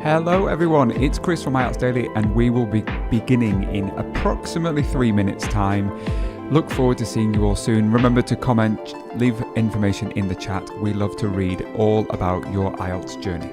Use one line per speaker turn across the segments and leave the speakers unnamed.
Hello everyone, it's Chris from IELTS Daily and we will be beginning in approximately 3 minutes time. Look forward to seeing you all soon. Remember to comment, leave information in the chat. We love to read all about your IELTS journey.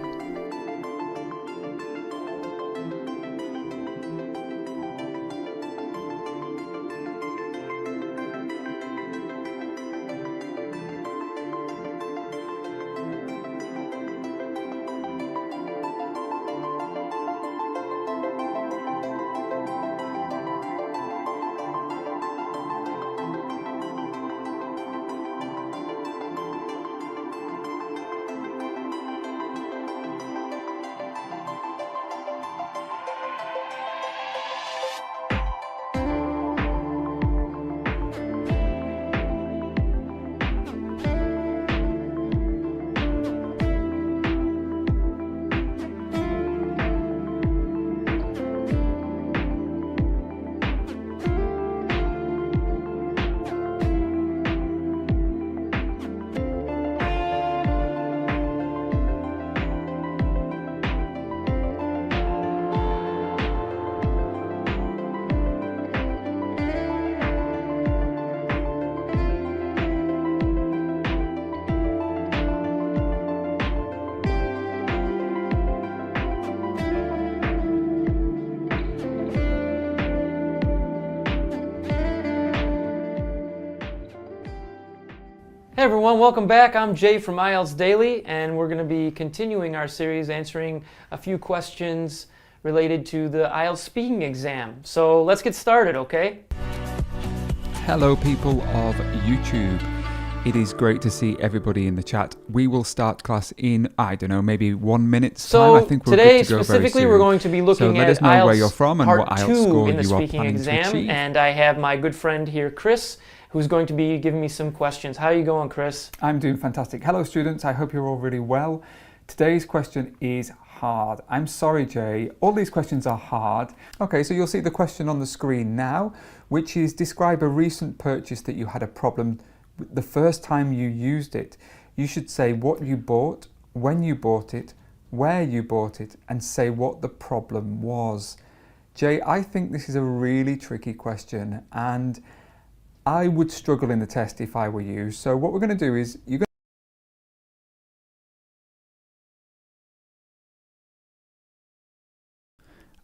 Hey everyone, welcome back. I'm Jay from IELTS Daily, and we're going to be continuing our series answering a few questions related to the IELTS speaking exam. So let's get started, okay?
Hello people of YouTube. It is great to see everybody in the chat. We will start class in, I don't know, maybe 1 minute's time. I think we're
today
good to go
specifically
very soon.
we're going to be looking
let
at
us know where you're
IELTS
from and
Part
what IELTS
2
score
in the
you are
speaking
planning to
exam,
achieve.
and I have my good friend here, Chris, who's going to be giving me some questions. How are you going, Chris?
I'm doing fantastic. Hello students, I hope you're all really well. Today's question is hard. I'm sorry Jay, all these questions are hard. Okay, so you'll see the question on the screen now, which is describe a recent purchase that you had a problem with the first time you used it. You should say what you bought, when you bought it, where you bought it, and say what the problem was. Jay, I think this is a really tricky question and I would struggle in the test if I were you. So what we're going to do is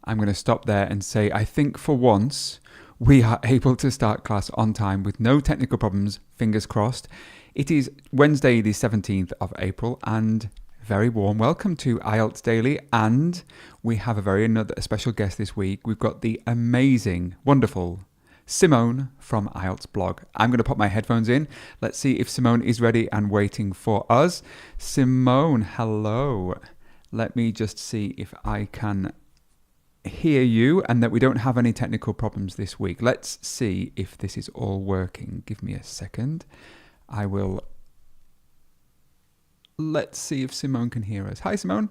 I'm going to stop there and say I think for once we are able to start class on time with no technical problems, fingers crossed. It is Wednesday the 17th of April and very warm welcome to IELTS Daily, and we have a special guest this week. We've got the amazing, wonderful Simone from IELTS-Blog. I'm going to put my headphones in. Let's see if Simone is ready and waiting for us. Simone, hello. Let me just see if I can hear you and that we don't have any technical problems this week. Let's see if this is all working. Give me a second. Let's see if Simone can hear us. Hi, Simone.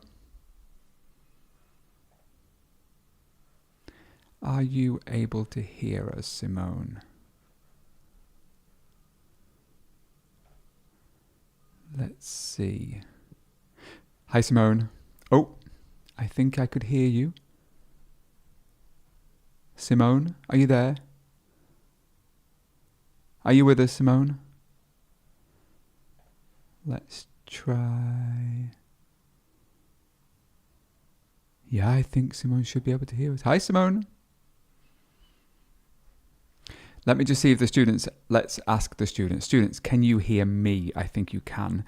Are you able to hear us, Simone? Let's see. Hi, Simone. Oh, I think I could hear you. Simone, are you there? Are you with us, Simone? Let's try. Yeah, I think Simone should be able to hear us. Hi, Simone. Let me just see if the students, let's ask the students. Students, can you hear me? I think you can.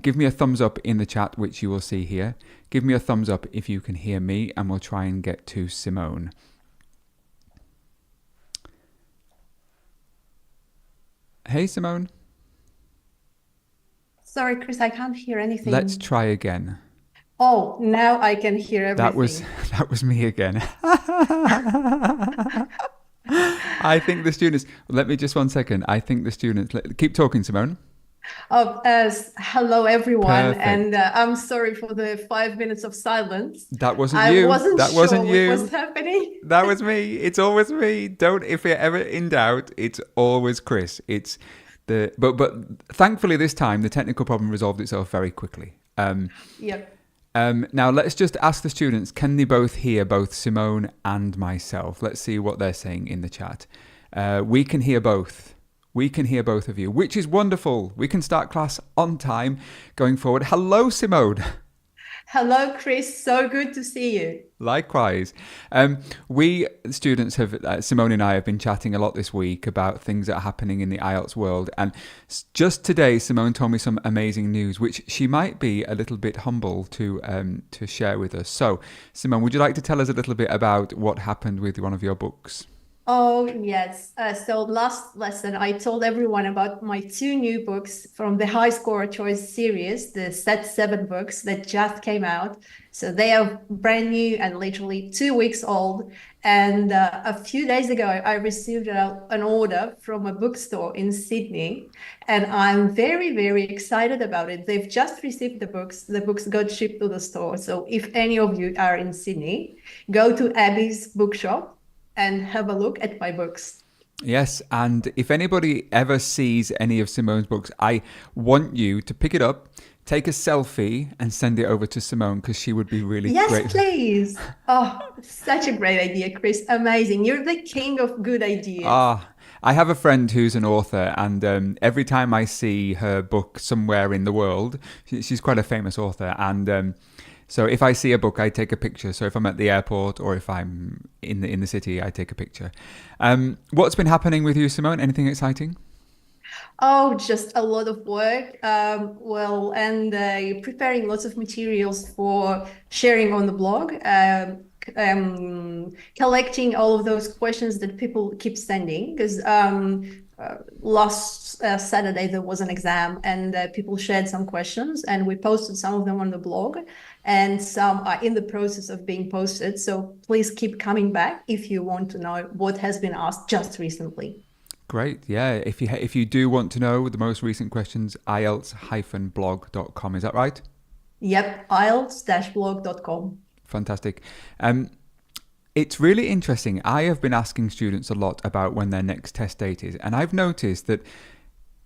Give me a thumbs up in the chat, which you will see here. Give me a thumbs up if you can hear me, and we'll try and get to Simone. Hey, Simone.
Sorry, Chris, I can't hear anything.
Let's try again.
Oh, now I can hear everything.
That was me again. I think the students, let me just 1 second. I think the students, keep talking, Simone.
Oh, hello, everyone.
Perfect.
And I'm sorry for the 5 minutes of silence.
That wasn't you.
I wasn't
that
sure
wasn't you.
what was happening.
That was me. It's always me. If you're ever in doubt, it's always Chris. But thankfully this time the technical problem resolved itself very quickly.
Yep.
Now let's just ask the students, can they both hear both Simone and myself? Let's see what they're saying in the chat. We can hear both. We can hear both of you, which is wonderful. We can start class on time going forward. Hello, Simone.
Hello, Chris. So good to see you.
Likewise. We students have, Simone and I have been chatting a lot this week about things that are happening in the IELTS world. And just today, Simone told me some amazing news, which she might be a little bit humble to share with us. So, Simone, would you like to tell us a little bit about what happened with one of your books?
Oh, yes. So last lesson, I told everyone about my 2 new books from the High Score Choice series, the set 7 books that just came out. So they are brand new and literally 2 weeks old. And a few days ago, I received an order from a bookstore in Sydney. And I'm very, very excited about it. They've just received the books. The books got shipped to the store. So if any of you are in Sydney, go to Abby's bookshop and have a look at my books.
Yes, and if anybody ever sees any of Simone's books, I want you to pick it up, take a selfie and send it over to Simone, because she would be really
Yes,
great.
please. Oh, such a great idea, Chris. Amazing. You're the king of good ideas.
I have a friend who's an author, and every time I see her book somewhere in the world, she's quite a famous author, and so if I see a book, I take a picture. So if I'm at the airport or if I'm in the city, I take a picture. What's been happening with you, Simone? Anything exciting?
Oh, just a lot of work. Preparing lots of materials for sharing on the blog. Collecting all of those questions that people keep sending, because last Saturday there was an exam and people shared some questions and we posted some of them on the blog, and some are in the process of being posted. So please keep coming back if you want to know what has been asked just recently.
Great. Yeah. If you do want to know the most recent questions, IELTS-Blog.com. Is that right?
Yep. IELTS-Blog.com.
Fantastic. It's really interesting. I have been asking students a lot about when their next test date is, and I've noticed that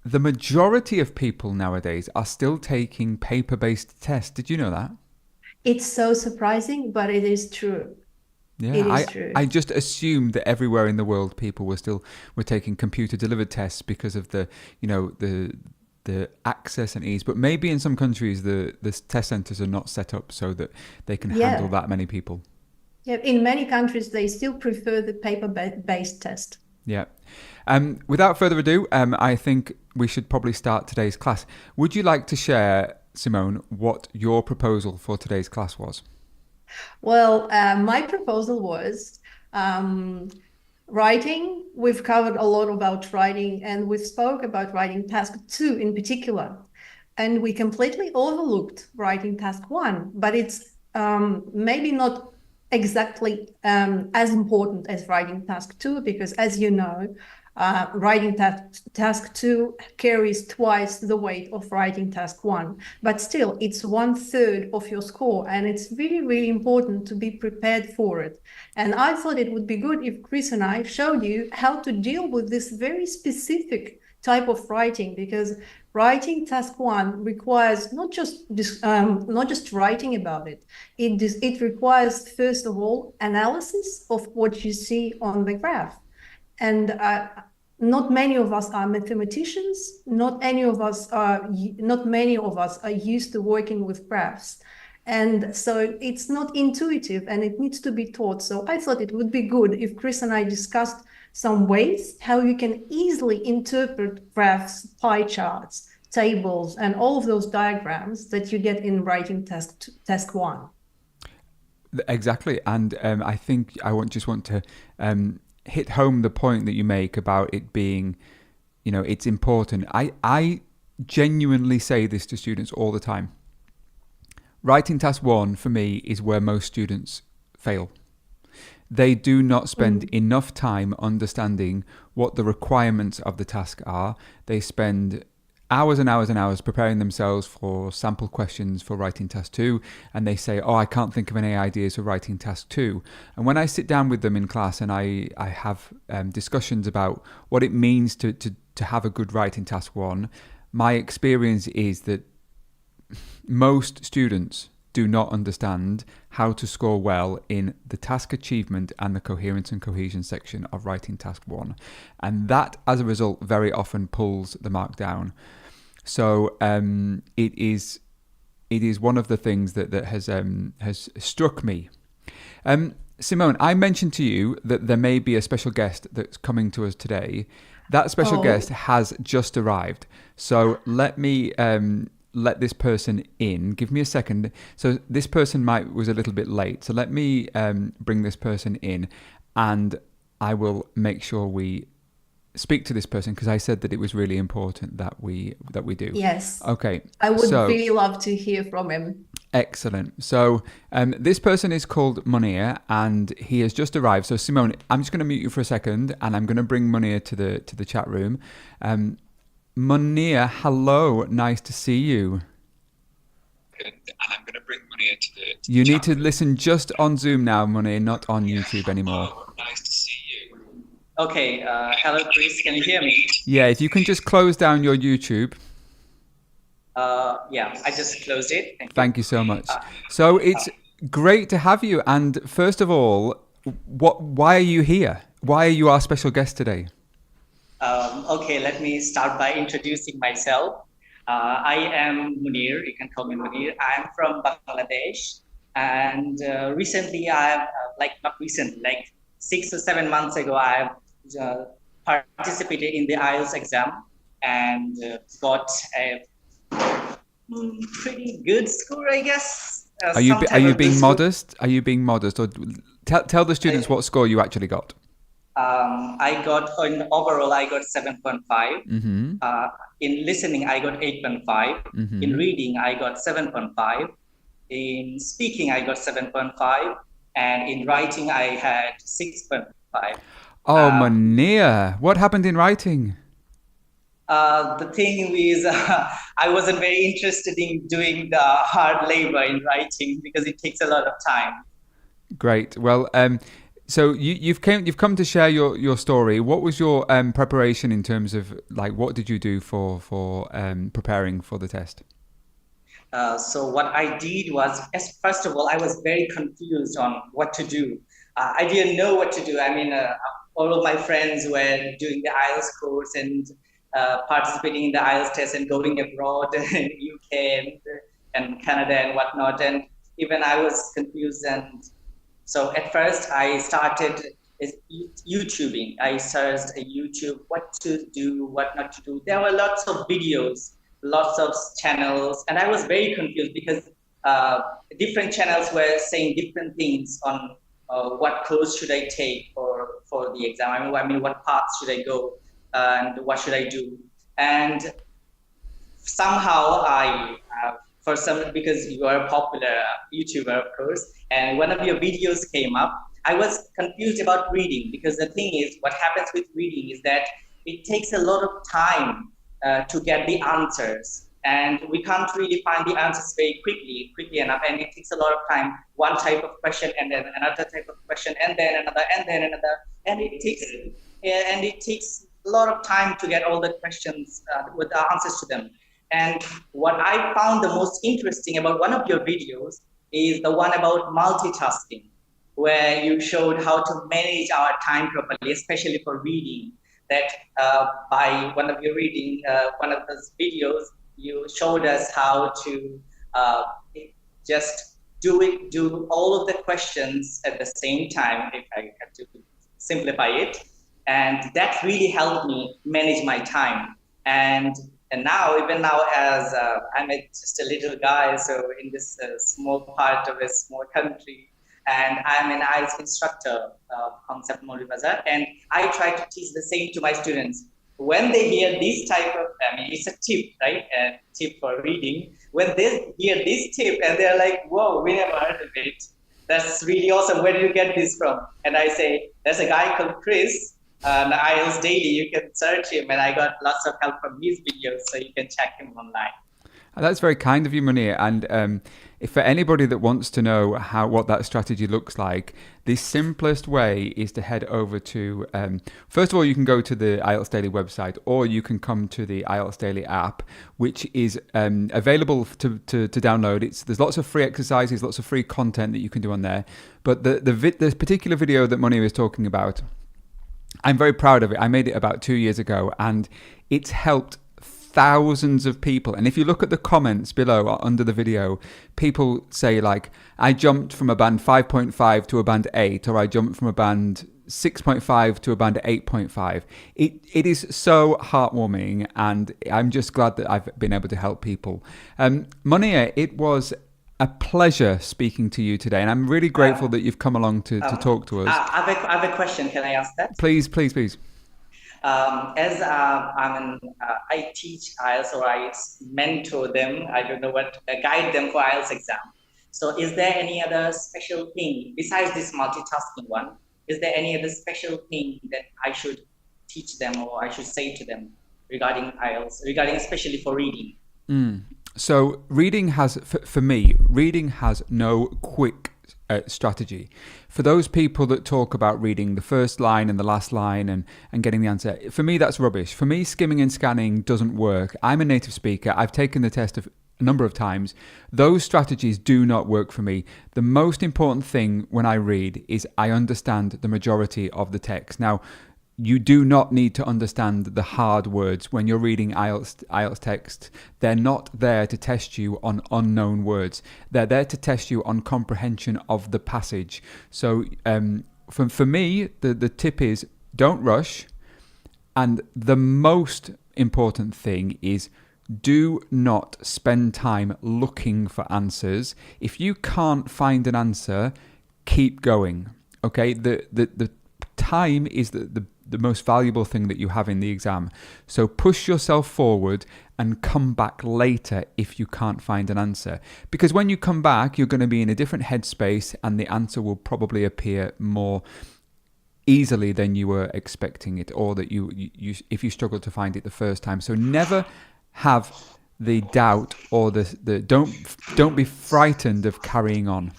the majority of people nowadays are still taking paper-based tests. Did you know that?
It's so surprising, but it is true.
Yeah,
it is true.
I just assumed that everywhere in the world people were taking computer-delivered tests because of the access and ease. But maybe in some countries the test centers are not set up so that they can handle that many people.
Yeah, in many countries they still prefer the paper-based test.
Yeah. Without further ado, I think we should probably start today's class. Would you like to share, Simone, what your proposal for today's class was?
Well, my proposal was writing. We've covered a lot about writing, and we spoke about writing task 2 in particular. And we completely overlooked writing task 1, but it's maybe not exactly as important as writing task 2, because as you know, writing task 2 carries twice the weight of writing task 1, but still it's 1/3 of your score, and it's really, really important to be prepared for it. And I thought it would be good if Chris and I showed you how to deal with this very specific type of writing, because writing task 1 requires not just writing about it. It requires, first of all, analysis of what you see on the graph. And not many of us are mathematicians. Not many of us are used to working with graphs. And so it's not intuitive and it needs to be taught. So I thought it would be good if Chris and I discussed some ways how you can easily interpret graphs, pie charts, tables, and all of those diagrams that you get in writing task 1.
Exactly, and I think I just want to hit home the point that you make about it being, it's important. I genuinely say this to students all the time. Writing task 1 for me is where most students fail. They do not spend enough time understanding what the requirements of the task are. They spend hours and hours and hours preparing themselves for sample questions for writing task 2, and they say, I can't think of any ideas for writing task 2. And when I sit down with them in class and I have discussions about what it means to have a good writing task 1, my experience is that most students do not understand how to score well in the task achievement and the coherence and cohesion section of writing task 1. And that, as a result, very often pulls the mark down. So it is one of the things that has struck me. Simone, I mentioned to you that there may be a special guest that's coming to us today. That special guest has just arrived. So let me let this person in. Give me a second. So this person was a little bit late. So let me bring this person in, and I will make sure we speak to this person, because I said that it was really important that we do.
Yes.
Okay.
I would really love to hear from him.
Excellent. So this person is called Munir, and he has just arrived. So Simone, I'm just going to mute you for a second, and I'm going to bring Munir to the chat room. Munir, hello. Nice to see you.
And I'm going to bring Munir to the
You need to listen just on Zoom now, Munir, not on YouTube anymore.
Hello, nice to see you.
Okay. Hello, Chris. Can you hear me?
Yeah, if you can just close down your YouTube.
Yeah, I just closed it.
Thank you so much. So it's great to have you. And first of all, why are you here? Why are you our special guest today?
Okay, let me start by introducing myself. I am Munir. You can call me Munir. I'm from Bangladesh, and recently like 6 or 7 months ago, I've participated in the IELTS exam and got a pretty good score, I guess.
Are you being modest? Are you being modest, or tell the students what score you actually got?
I got overall I got 7.5.
Mm-hmm.
In listening I got 8.5.
Mm-hmm.
In reading I got 7.5. In speaking I got 7.5, and in writing I had 6.5.
Oh, Munir, what happened in writing?
The thing is, I wasn't very interested in doing the hard labor in writing because it takes a lot of time.
Great. Well, so you've come to share your story. What was your preparation in terms of, like, what did you do for preparing for the test?
So what I did was, first of all, I was very confused on what to do. I didn't know what to do. I mean, all of my friends were doing the IELTS course and participating in the IELTS test and going abroad in UK and Canada and whatnot. And even I was confused. And so at first I started YouTubing. I searched YouTube, what to do, what not to do. There were lots of videos, lots of channels, and I was very confused because different channels were saying different things on what course should I take for the exam. I mean, what paths should I go and what should I do? And somehow because you are a popular YouTuber, of course, and one of your videos came up, I was confused about reading, because the thing is, what happens with reading is that it takes a lot of time to get the answers, and we can't really find the answers very quickly enough, and it takes a lot of time, one type of question and then another type of question and then another, and it takes a lot of time to get all the questions with the answers to them. And what I found the most interesting about one of your videos is the one about multitasking, where you showed how to manage our time properly, especially for reading. That by one of your reading, one of those videos, you showed us how to just do all of the questions at the same time, if I have to simplify it. And that really helped me manage my time. And now, even now, as I'm just a little guy, so in this small part of a small country, and I'm an IELTS instructor from Simone Blog, and I try to teach the same to my students. When they hear this type of, it's a tip, right? A tip for reading. When they hear this tip and they're like, whoa, we never heard of it. That's really awesome. Where do you get this from? And I say, there's a guy called Chris, IELTS Daily. You can search him, and I got lots of help from his videos, so you can check him online.
That's very kind of you, Munir. And if for anybody that wants to know what that strategy looks like, the simplest way is to head over to, first of all, you can go to the IELTS Daily website, or you can come to the IELTS Daily app, which is available to download. There's lots of free exercises, lots of free content that you can do on there. But the particular video that Munir is talking about, I'm very proud of it. I made it about 2 years ago, and it's helped thousands of people. And if you look at the comments below under the video, people say like, I jumped from a band 5.5 to a band 8, or I jumped from a band 6.5 to a band 8.5. It is so heartwarming, and I'm just glad that I've been able to help people. Munir, it was a pleasure speaking to you today, and I'm really grateful that you've come along to talk to us.
I have a question. Can I ask that?
Please.
As I teach IELTS, or I mentor them, I don't know what, guide them for IELTS exam. So is there any other special thing besides this multitasking one? Is there any other special thing that I should teach them, or I should say to them regarding IELTS, regarding especially for reading?
So reading has, for me, reading has no quick strategy. For those people that talk about reading the first line and the last line and getting the answer, for me that's rubbish. For me, skimming and scanning doesn't work. I'm a native speaker. I've taken the test a number of times. Those strategies do not work for me. The most important thing when I read is I understand the majority of the text. Now, you do not need to understand the hard words when you're reading IELTS text. They're not there to test you on unknown words. They're there to test you on comprehension of the passage. So for me, the tip is don't rush. And the most important thing is do not spend time looking for answers. If you can't find an answer, keep going. Okay, the time is the most valuable thing that you have in the exam. So push yourself forward and come back later if you can't find an answer. Because when you come back, you're going to be in a different headspace, and the answer will probably appear more easily than you were expecting it, or that you if you struggle to find it the first time. So never have the doubt or the don't be frightened of carrying on.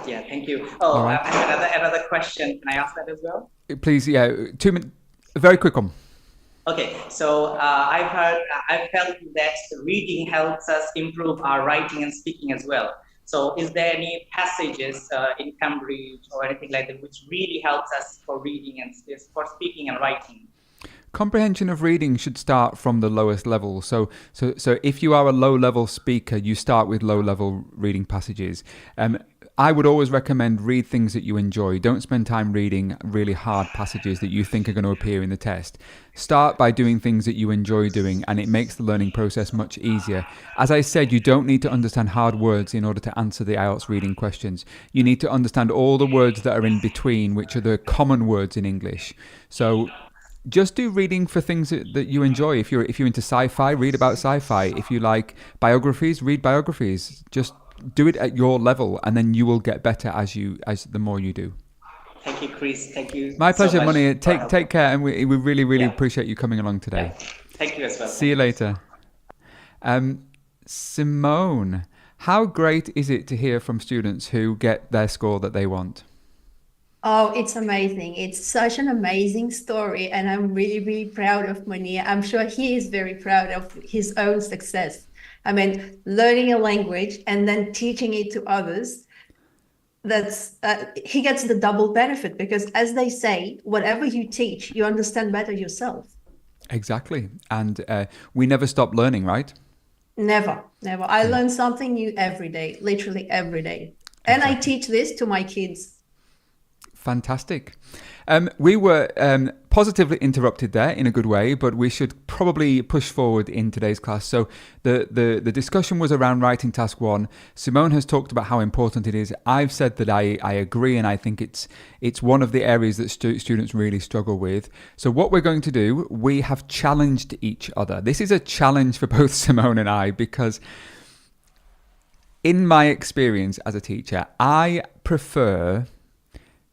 Yeah, thank you. Oh, right. I have another question. Can I ask that as well?
Please, yeah, 2 minutes. A very quick one.
Okay, so I've felt that reading helps us improve our writing and speaking as well. So is there any passages in Cambridge or anything like that which really helps us for reading and for speaking and writing?
Comprehension of reading should start from the lowest level. So if you are a low-level speaker, you start with low-level reading passages. I would always recommend read things that you enjoy. Don't spend time reading really hard passages that you think are going to appear in the test. Start by doing things that you enjoy doing, and it makes the learning process much easier. As I said, you don't need to understand hard words in order to answer the IELTS reading questions. You need to understand all the words that are in between, which are the common words in English. So just do reading for things that you enjoy. If you're into sci-fi, read about sci-fi. If you like biographies, read biographies. Just do it at your level, and then you will get better as the more you do.
Thank you, Chris. Thank you.
My pleasure, so Munir. Take care, and we really appreciate you coming along today.
Yeah. Thank you as well.
See you later. Simone, how great is it to hear from students who get their score that they want?
Oh, it's amazing. It's such an amazing story, and I'm really proud of Munir. I'm sure he is very proud of his own success. I mean, learning a language and then teaching it to others, that's he gets the double benefit, because as they say, whatever you teach, you understand better yourself.
Exactly. And we never stop learning, right?
Never. I learn something new every day, literally every day. And I teach this to my kids.
Fantastic. We were positively interrupted there in a good way, but we should probably push forward in today's class. So the discussion was around writing task 1. Simone has talked about how important it is. I've said that I agree, and I think it's one of the areas that students really struggle with. So what we're going to do, we have challenged each other. This is a challenge for both Simone and I, because in my experience as a teacher, I prefer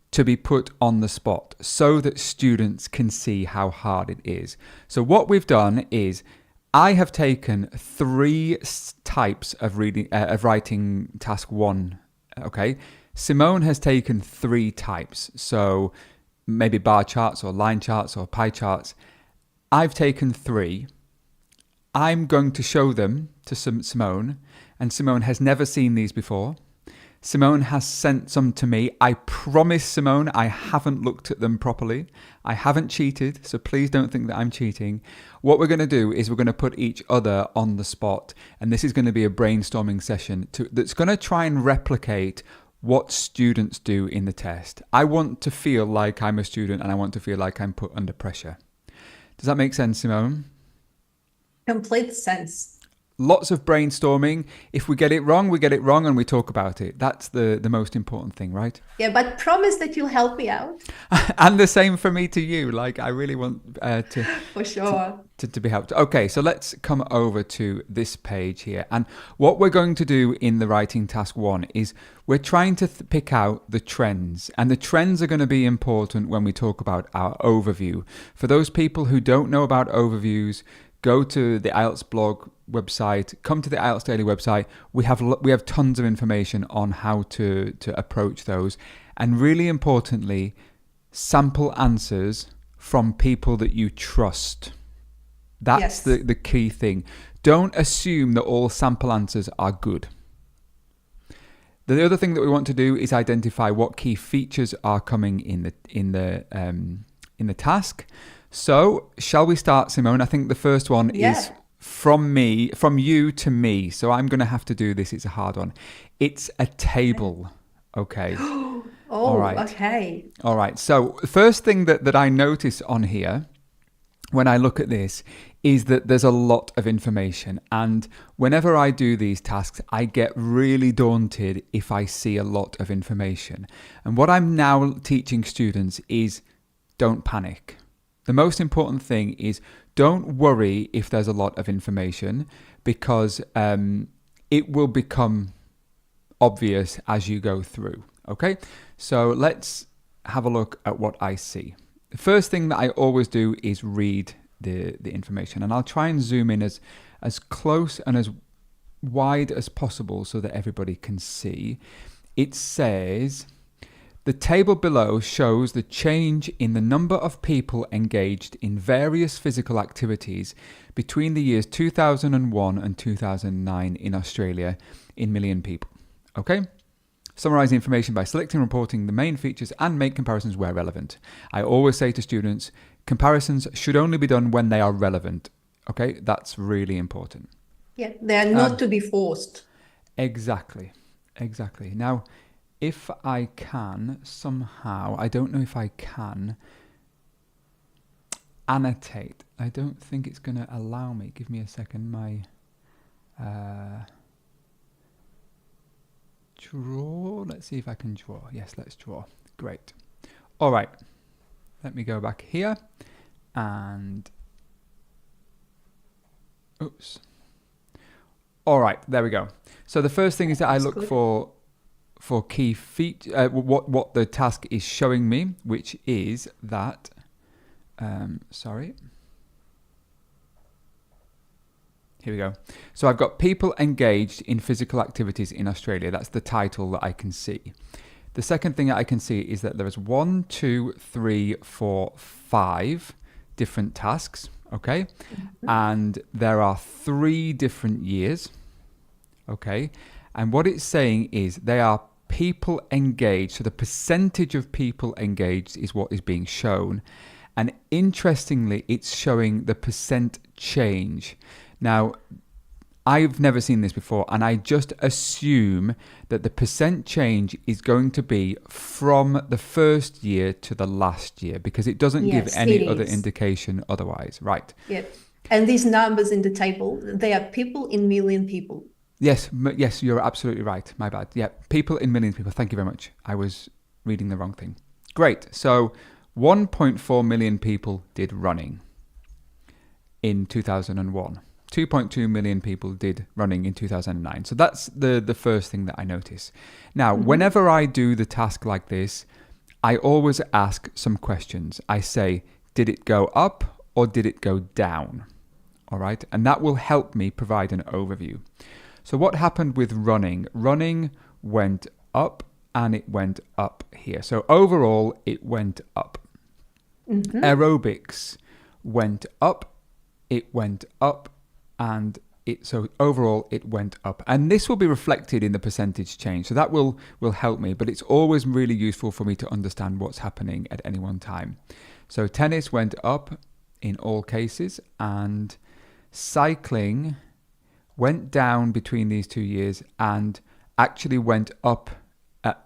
to be put on the spot so that students can see how hard it is. So what we've done is I have taken 3 types of writing task 1. Okay, Simone has taken 3 types. So maybe bar charts or line charts or pie charts. I've taken 3. I'm going to show them to Simone, and Simone has never seen these before. Simone has sent some to me. I promise, Simone, I haven't looked at them properly. I haven't cheated, so please don't think that I'm cheating. What we're going to do is we're going to put each other on the spot, and this is going to be a brainstorming session that's going to try and replicate what students do in the test. I want to feel like I'm a student, and I want to feel like I'm put under pressure. Does that make sense, Simone?
Complete sense.
Lots of brainstorming. If we get it wrong, we get it wrong and we talk about it. That's the most important thing, right?
Yeah, but promise that you'll help me out.
And the same for me to you. Like, I really want to
For sure.
to be helped. Okay, so let's come over to this page here. And what we're going to do in the writing task 1 is we're trying to pick out the trends. And the trends are going to be important when we talk about our overview. For those people who don't know about overviews, go to the IELTS-Blog website, come to the IELTS Daily website. We have tons of information on how to approach those. And really importantly, sample answers from people that you trust. That's the key thing. Don't assume that all sample answers are good. The other thing that we want to do is identify what key features are coming in the task. So, shall we start, Simone? I think the first one is from you to me. So I'm going to have to do this. It's a hard one. It's a table. Okay. All right.
Okay.
All right. So the first thing that I notice on here when I look at this is that there's a lot of information. And whenever I do these tasks, I get really daunted if I see a lot of information. And what I'm now teaching students is don't panic. The most important thing is don't worry if there's a lot of information, because it will become obvious as you go through. Okay, so let's have a look at what I see. The first thing that I always do is read the information, and I'll try and zoom in as close and as wide as possible so that everybody can see. It says, the table below shows the change in the number of people engaged in various physical activities between the years 2001 and 2009 in Australia in million people. Okay? Summarize the information by selecting and reporting the main features and make comparisons where relevant. I always say to students, comparisons should only be done when they are relevant. Okay? That's really important.
Yeah, they are not to be forced.
Exactly. Now, if I can somehow, I don't know if I can annotate. I don't think it's going to allow me. Give me a second. My draw. Let's see if I can draw. Yes, let's draw. Great. All right. Let me go back here and oops. All right, there we go. So the first thing is that I look for key feature, what the task is showing me, which is that, sorry. Here we go. So I've got people engaged in physical activities in Australia. That's the title that I can see. The second thing that I can see is that there is 5 different tasks, okay? Mm-hmm. And there are 3 different years, okay? And what it's saying is they are people engaged. So the percentage of people engaged is what is being shown. And interestingly, it's showing the percent change. Now, I've never seen this before, and I just assume that the percent change is going to be from the first year to the last year, because it doesn't give
Yes,
any
it
other
is.
indication otherwise. Right.
Yep. And these numbers in the table, they are people in million people.
Yes, yes, you're absolutely right. My bad. Yeah, people in millions of people. Thank you very much. I was reading the wrong thing. Great. So 1.4 million people did running in 2001. 2.2 million people did running in 2009. So that's the first thing that I notice. Now, whenever I do the task like this, I always ask some questions. I say, did it go up or did it go down? All right. And that will help me provide an overview. So what happened with running? Running went up and it went up here. So overall, it went up. Aerobics went up, it went up, and so overall it went up. And this will be reflected in the percentage change. So that will help me, but it's always really useful for me to understand what's happening at any one time. So tennis went up in all cases, and cycling went down between these 2 years and actually went up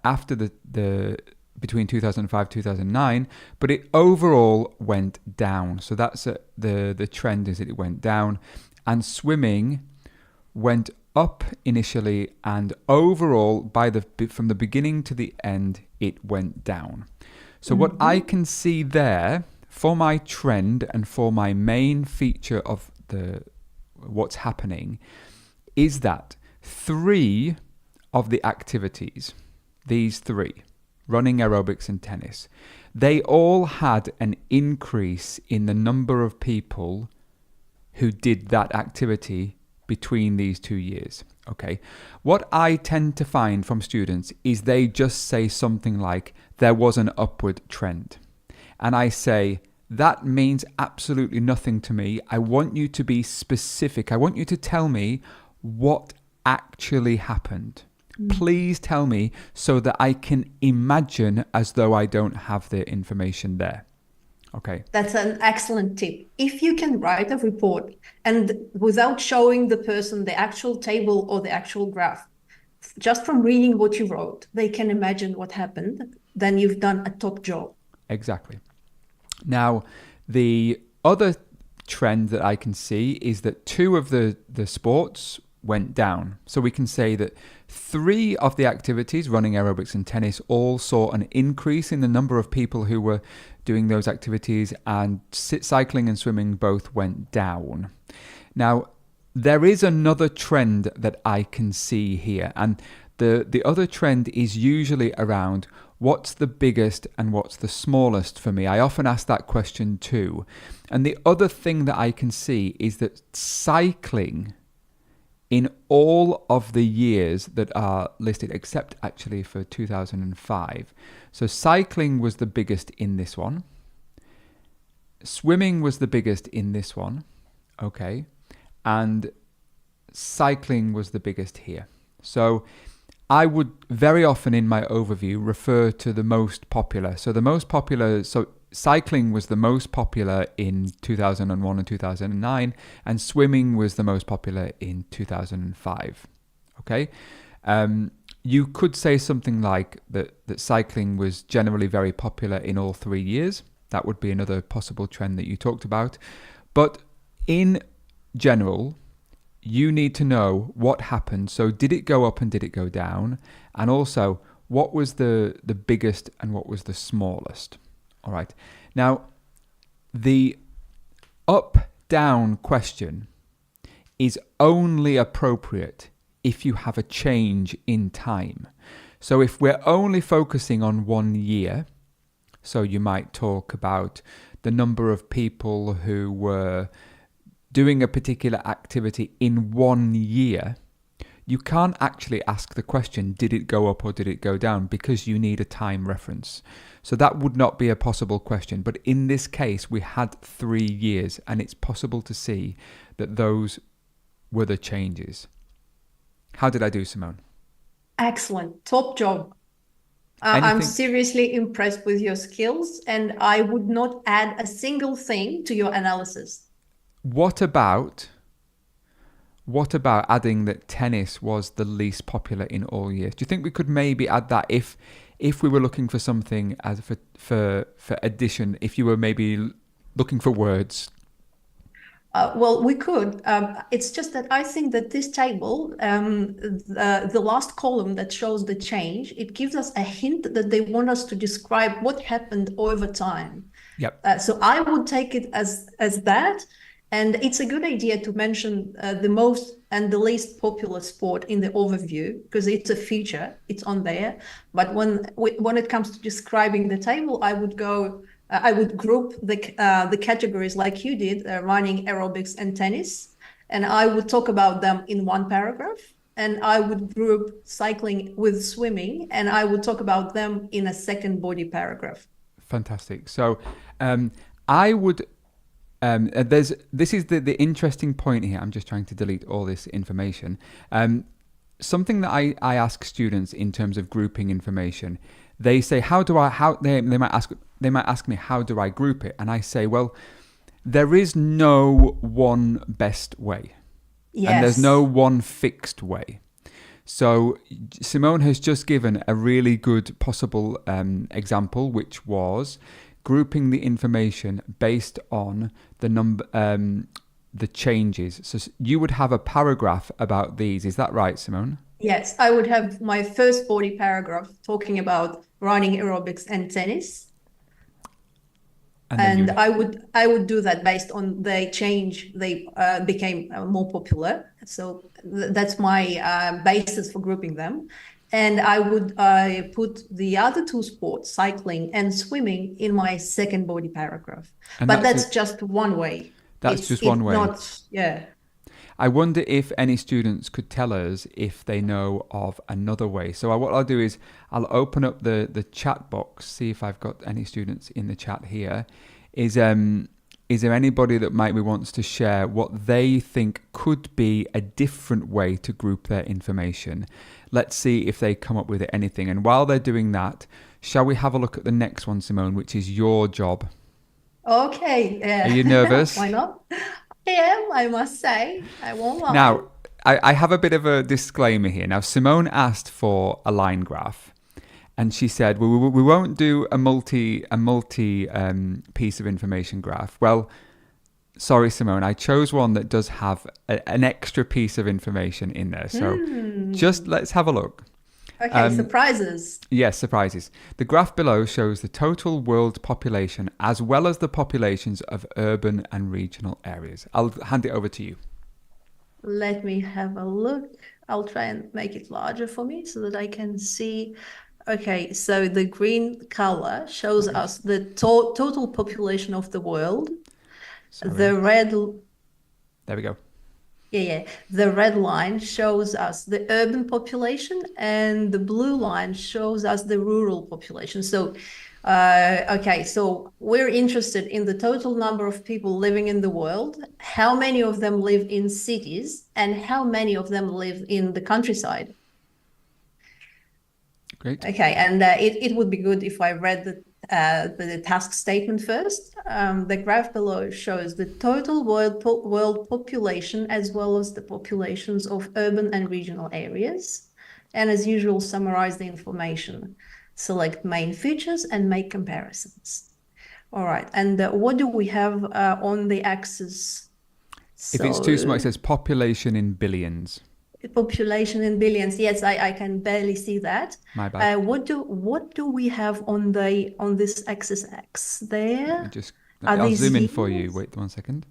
after the between 2005 2009, but it overall went down. So that's the trend, is that it went down. And swimming went up initially, and overall from the beginning to the end it went down. So what I can see there for my trend and for my main feature of what's happening is that 3 of the activities, these 3, running, aerobics and tennis, they all had an increase in the number of people who did that activity between these 2 years. Okay. What I tend to find from students is they just say something like, there was an upward trend. And I say, that means absolutely nothing to me. I want you to be specific. I want you to tell me what actually happened. Please tell me so that I can imagine as though I don't have the information there. Okay.
That's an excellent tip. If you can write a report and without showing the person the actual table or the actual graph, just from reading what you wrote, they can imagine what happened, then you've done a top job.
Exactly. Now, the other trend that I can see is that 2 of the sports went down. So we can say that 3 of the activities, running, aerobics and tennis, all saw an increase in the number of people who were doing those activities, and cycling and swimming both went down. Now, there is another trend that I can see here, and the other trend is usually around what's the biggest and what's the smallest for me. I often ask that question too. And the other thing that I can see is that cycling, in all of the years that are listed, except actually for 2005. So cycling was the biggest in this one. Swimming was the biggest in this one. Okay. And cycling was the biggest here. So I would very often in my overview refer to the most popular. So the most popular, so cycling was the most popular in 2001 and 2009, and swimming was the most popular in 2005. Okay. You could say something like that cycling was generally very popular in all 3 years. That would be another possible trend that you talked about. But in general, you need to know what happened. So did it go up and did it go down? And also, what was the biggest and what was the smallest? All right. Now, the up-down question is only appropriate if you have a change in time. So if we're only focusing on 1 year, so you might talk about the number of people who were doing a particular activity in 1 year, you can't actually ask the question, did it go up or did it go down? Because you need a time reference. So that would not be a possible question. But in this case, we had 3 years, and it's possible to see that those were the changes. How did I do, Simone?
Excellent. Top job. I'm seriously impressed with your skills, and I would not add a single thing to your analysis.
What about what about adding that tennis was the least popular in all years? Do you think we could maybe add that if we were looking for something as for addition, if you were maybe looking for words?
Well, we could. It's just that I think that this table, the last column that shows the change, it gives us a hint that they want us to describe what happened over time.
Yep.
So I would take it as that. And it's a good idea to mention the most and the least popular sport in the overview, because it's a feature, it's on there. But when it comes to describing the table, I would group the categories like you did, running, aerobics, and tennis. And I would talk about them in one paragraph. And I would group cycling with swimming, and I would talk about them in a second body paragraph.
Fantastic. So I would... this is the interesting point here. I'm just trying to delete all this information. Something that I ask students in terms of grouping information, they say, they might ask me, how do I group it? And I say, well, there is no one best way.
Yes.
And there's no one fixed way. So Simone has just given a really good possible example, which was grouping the information based on the changes. So you would have a paragraph about these. Is that right, Simone?
Yes, I would have my first body paragraph talking about running, aerobics, and tennis. And I would do that based on the change. They became more popular. So that's my basis for grouping them. And I would put the other two sports, cycling and swimming, in my second body paragraph. But that's just one way.
That's just one way.
Yeah.
I wonder if any students could tell us if they know of another way. So what I'll do is I'll open up the chat box, see if I've got any students in the chat here. Is there anybody that maybe wants to share what they think could be a different way to group their information? Let's see if they come up with anything. And while they're doing that, shall we have a look at the next one, Simone, which is your job?
Okay.
Are you nervous?
Why not? I am, I must say. I won't lie.
Now, I have a bit of a disclaimer here. Now, Simone asked for a line graph, and she said, we won't do a multi piece of information graph. Well, sorry, Simone, I chose one that does have an extra piece of information in there. So just let's have a look.
Okay, surprises.
Yes, surprises. The graph below shows the total world population as well as the populations of urban and regional areas. I'll hand it over to you.
Let me have a look. I'll try and make it larger for me so that I can see. Okay, so the green color shows us the total population of the world.
Sorry.
The red...
There we go.
Yeah. The red line shows us the urban population, and the blue line shows us the rural population. So, okay, so we're interested in the total number of people living in the world, how many of them live in cities, and how many of them live in the countryside.
Great.
Okay, and it would be good if I read the task statement first. The graph below shows the total world population as well as the populations of urban and regional areas. And as usual, summarize the information. Select main features and make comparisons. All right, and what do we have on the axis?
If it's too small, it says population in billions.
Population in billions. Yes, I can barely see that.
My bad.
What do we have on this axis X there?
I'll zoom in for you. Wait 1 second.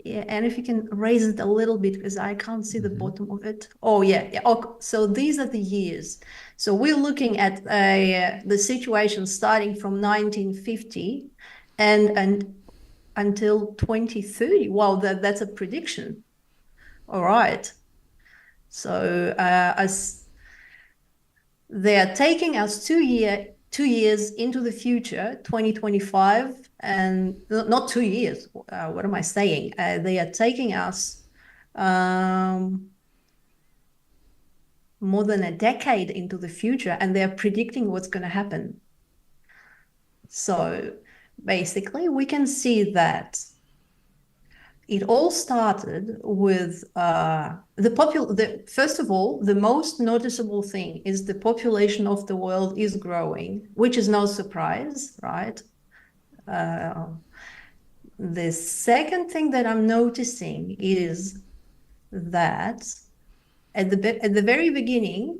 Yeah, and if you can raise it a little bit because I can't see the bottom of it. Oh yeah. Okay. So these are the years. So we're looking at the situation starting from 1950 and until 2030. Wow, that's a prediction. All right. So as they are taking us 2 years into the future, 2025, and not 2 years. What am I saying? They are taking us more than a decade into the future, and they are predicting what's going to happen. So basically, we can see that it all started with first of all, the most noticeable thing is the population of the world is growing, which is no surprise, right? The second thing that I'm noticing is that at the very beginning,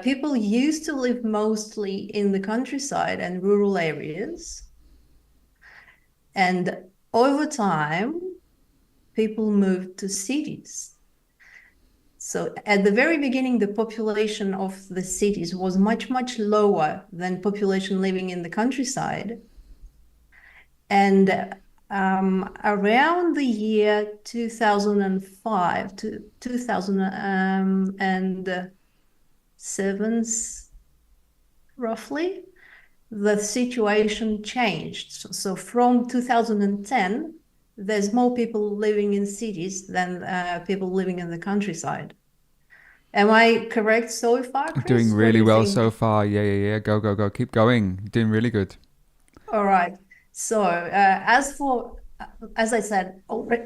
people used to live mostly in the countryside and rural areas. And over time, people moved to cities. So at the very beginning, the population of the cities was much, much lower than population living in the countryside. And around the year 2005 to 2007, roughly, the situation changed. So from 2010, there's more people living in cities than people living in the countryside. Am I correct so far, Chris?
Doing
What do
really
you
well
think?
so far. Yeah. Go. Keep going. Doing really good.
All right. So as I said already,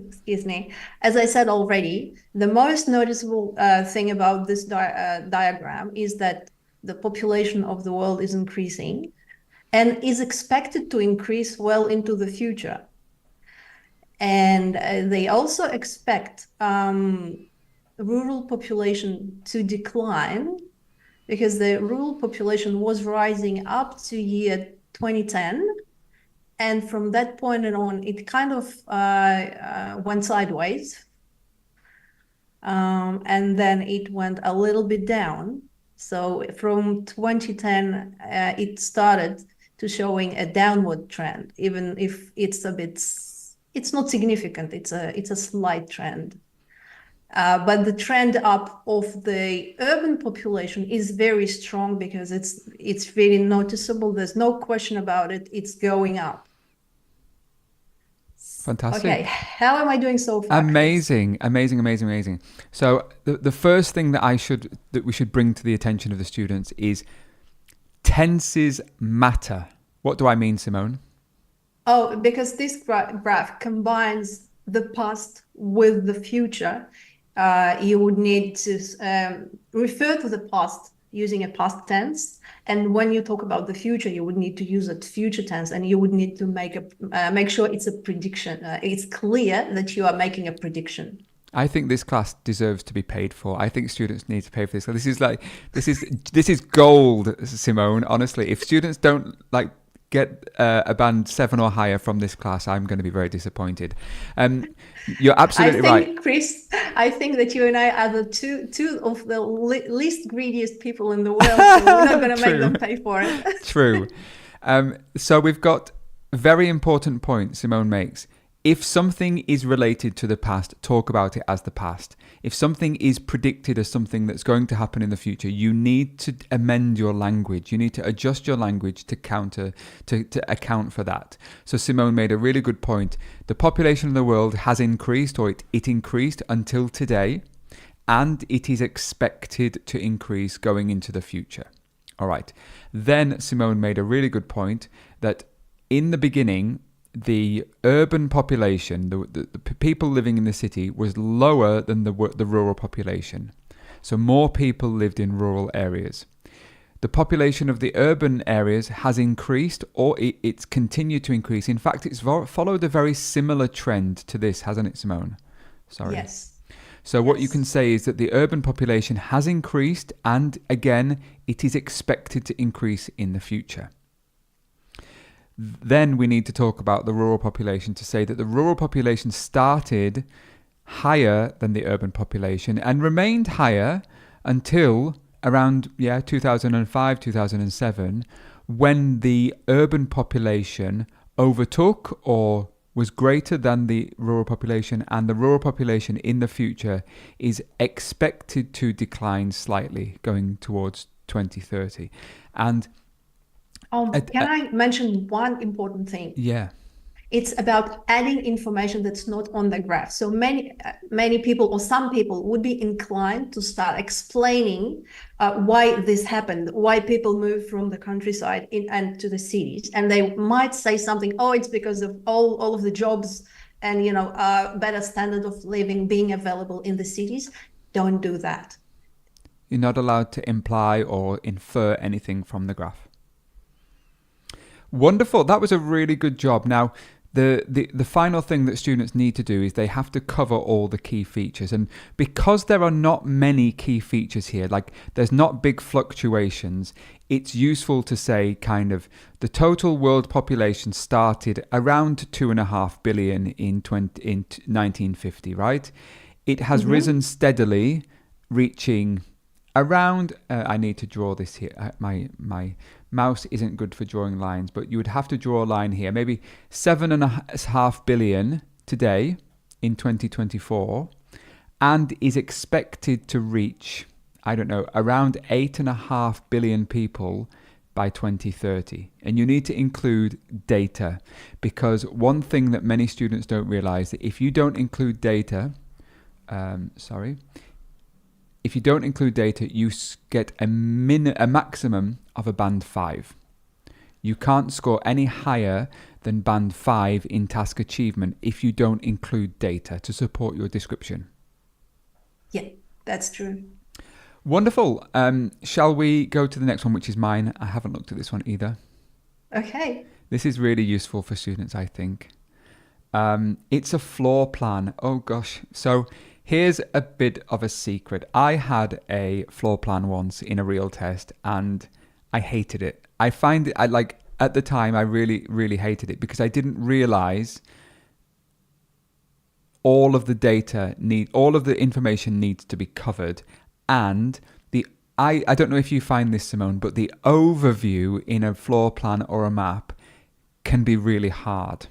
excuse me, as I said already, the most noticeable thing about this diagram is that the population of the world is increasing and is expected to increase well into the future. And they also expect rural population to decline because the rural population was rising up to year 2010. And from that point on, it kind of went sideways. And then it went a little bit down. So from 2010, it started to showing a downward trend, even if it's not significant. It's a slight trend. But the trend up of the urban population is very strong because it's very noticeable. There's no question about it. It's going up.
Fantastic.
Okay, how am I doing so far?
Amazing. So the first thing that we should bring to the attention of the students is tenses matter. What do I mean, Simone?
Oh, because this graph combines the past with the future. You would need to refer to the past using a past tense. And when you talk about the future, you would need to use a future tense, and you would need to make sure it's a prediction. It's clear that you are making a prediction.
I think this class deserves to be paid for. I think students need to pay for this. This is gold, Simone. Honestly, if students don't get a band 7 or higher from this class, I'm going to be very disappointed. You're absolutely right.
Chris, I think that you and I are the two of the least greediest people in the world, so we're not going to make them pay for it.
True. So we've got a very important point Simone makes. If something is related to the past, talk about it as the past. If something is predicted as something that's going to happen in the future, you need to amend your language. You need to adjust your language to account for that. So Simone made a really good point. The population of the world has increased, or it increased until today, and it is expected to increase going into the future. All right. Then Simone made a really good point that in the beginning, the urban population, the people living in the city, was lower than the rural population. So more people lived in rural areas. The population of the urban areas has increased, or it's continued to increase. In fact, it's followed a very similar trend to this, hasn't it, Simone? Sorry.
Yes.
So what you can say is that the urban population has increased, and again, it is expected to increase in the future. Then we need to talk about the rural population to say that the rural population started higher than the urban population and remained higher until around 2005, 2007, when the urban population overtook or was greater than the rural population, and the rural population in the future is expected to decline slightly going towards 2030. And
can I mention one important thing?
Yeah.
It's about adding information that's not on the graph. So many people, or some people, would be inclined to start explaining why this happened, why people moved from the countryside and to the cities. And they might say something, oh, it's because of all of the jobs and, you know, a better standard of living being available in the cities. Don't do that.
You're not allowed to imply or infer anything from the graph. Wonderful. That was a really good job. Now, the final thing that students need to do is they have to cover all the key features. And because there are not many key features here, like there's not big fluctuations, it's useful to say kind of the total world population started around 2.5 billion in 1950, right? It has risen steadily, reaching around, I need to draw this here. My mouse isn't good for drawing lines, but you would have to draw a line here. Maybe 7.5 billion today in 2024, and is expected to reach, I don't know, around 8.5 billion people by 2030. And you need to include data, because one thing that many students don't realize, that if you don't include data, if you don't include data, you get a maximum of a band 5. You can't score any higher than band 5 in task achievement if you don't include data to support your description.
Yeah, that's true.
Wonderful. Shall we go to the next one, which is mine? I haven't looked at this one either.
Okay.
This is really useful for students, I think. It's a floor plan. Oh gosh. So here's a bit of a secret. I had a floor plan once in a real test and I hated it. I find it, at the time, I really, really hated it because I didn't realize all of the information needs to be covered. And I don't know if you find this, Simone, but the overview in a floor plan or a map can be really hard.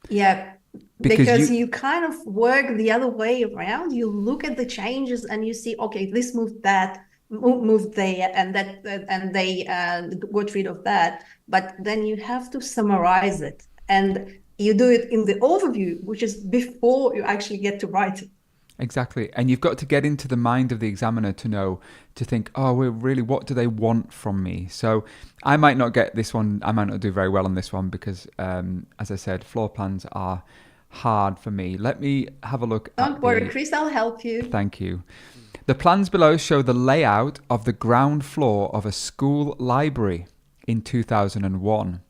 Yeah, because you kind of work the other way around. You look at the changes and you see, okay, this moved there, and that, and they got rid of that. But then you have to summarize it, and you do it in the overview, which is before you actually get to write it.
Exactly. And you've got to get into the mind of the examiner to think, oh, well, really, what do they want from me? So I might not get this one. I might not do very well on this one because, as I said, floor plans are hard for me. Let me have a look.
Don't worry, Chris, I'll help you.
Thank you. The plans below show the layout of the ground floor of a school library in 2001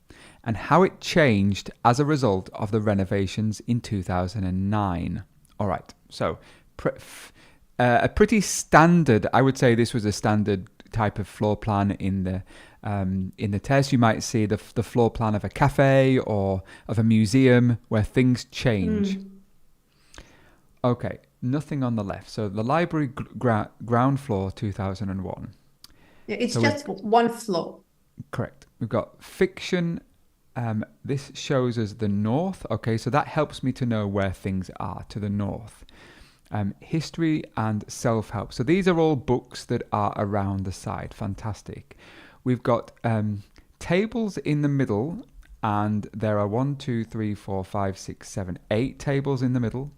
and how it changed as a result of the renovations in 2009. All right, so a pretty standard, I would say this was a standard type of floor plan in the test. You might see the floor plan of a cafe or of a museum where things change. Okay, nothing on the left. So the library ground floor 2001.
Yeah, it's just one floor.
Correct. We've got fiction. This shows us the north. Okay, so that helps me to know where things are to the north. History and self-help. So these are all books that are around the side. Fantastic. We've got tables in the middle, and there are 1, 2, 3, 4, 5, 6, 7, 8 tables in the middle.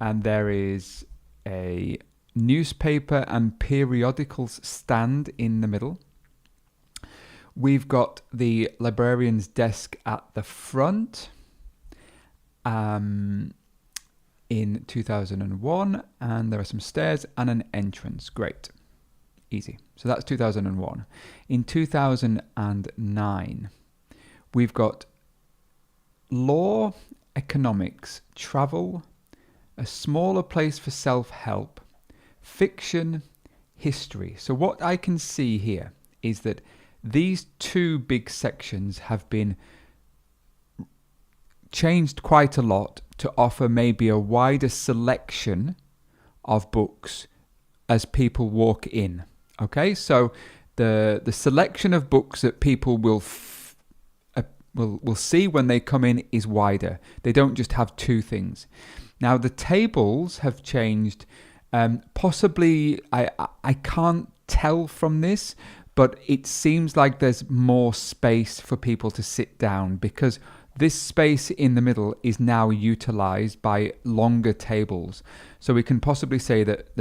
And there is a newspaper and periodicals stand in the middle. We've got the librarian's desk at the front in 2001, and there are some stairs and an entrance. Great. Easy. So that's 2001. In 2009, we've got law, economics, travel, a smaller place for self-help, fiction, history. So what I can see here is that these two big sections have been changed quite a lot to offer maybe a wider selection of books as people walk in. Okay, so the selection of books that people will see when they come in is wider. They don't just have two things. Now the tables have changed. Possibly, I can't tell from this, but it seems like there's more space for people to sit down because this space in the middle is now utilized by longer tables. So we can possibly say that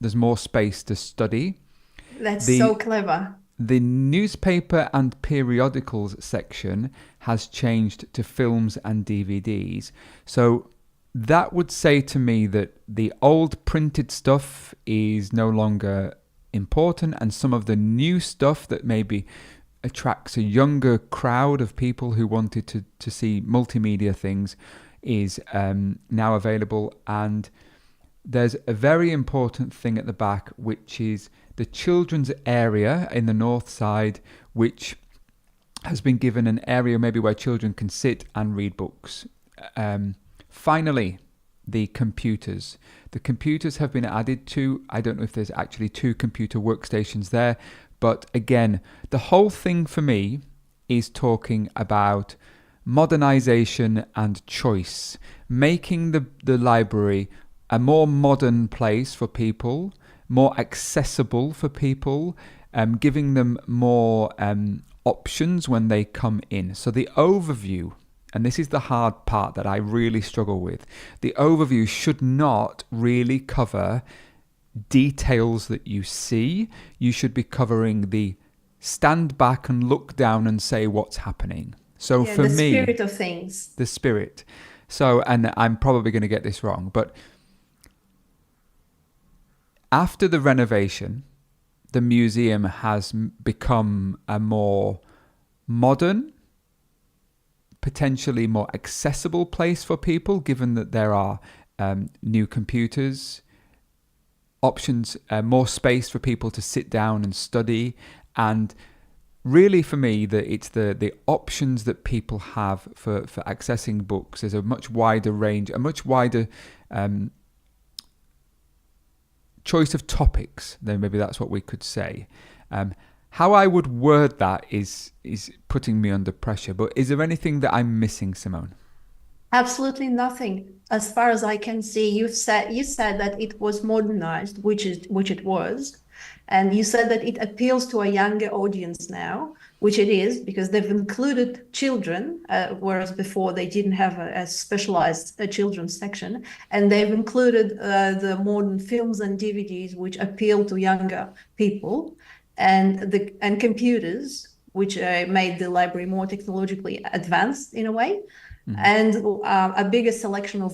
there's more space to study.
That's so clever.
The newspaper and periodicals section has changed to films and DVDs. So that would say to me that the old printed stuff is no longer important, and some of the new stuff that maybe attracts a younger crowd of people who wanted to see multimedia things is now available. And there's a very important thing at the back, which is the children's area in the north side, which has been given an area maybe where children can sit and read books. Finally, the computers. The computers have been added to. I don't know if there's actually 2 computer workstations there, but again, the whole thing for me is talking about modernization and choice, making the library a more modern place for people, more accessible for people, giving them more options when they come in. So the overview, and this is the hard part that I really struggle with, the overview should not really cover details that you see. You should be covering the stand back and look down and say what's happening. So for me,
the spirit of things.
The spirit. So, and I'm probably going to get this wrong, but after the renovation, the museum has become a more modern, potentially more accessible place for people, given that there are new computers, options, more space for people to sit down and study. And really for me, it's the options that people have for accessing books. There's a much wider range, a much wider choice of topics, then maybe that's what we could say. How I would word that is putting me under pressure, but is there anything that I'm missing, Simone?
Absolutely nothing. As far as I can see, you said that it was modernized, which it was, and you said that it appeals to a younger audience now, which it is, because they've included children, whereas before they didn't have a specialized children's section, and they've included the modern films and DVDs, which appeal to younger people, and computers, which made the library more technologically advanced in a way. Mm-hmm. And a bigger selection of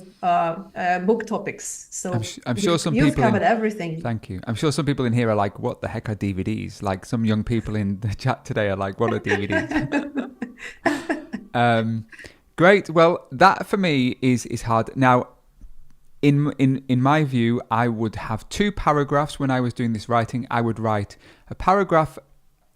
book topics. So
I'm sure some
you've
people
covered everything.
Thank you. I'm sure some people in here are like, "What the heck are DVDs?" Like some young people in the chat today are like, "What are DVDs?" Great. Well, that for me is hard. Now, in my view, I would have 2 paragraphs when I was doing this writing. I would write a paragraph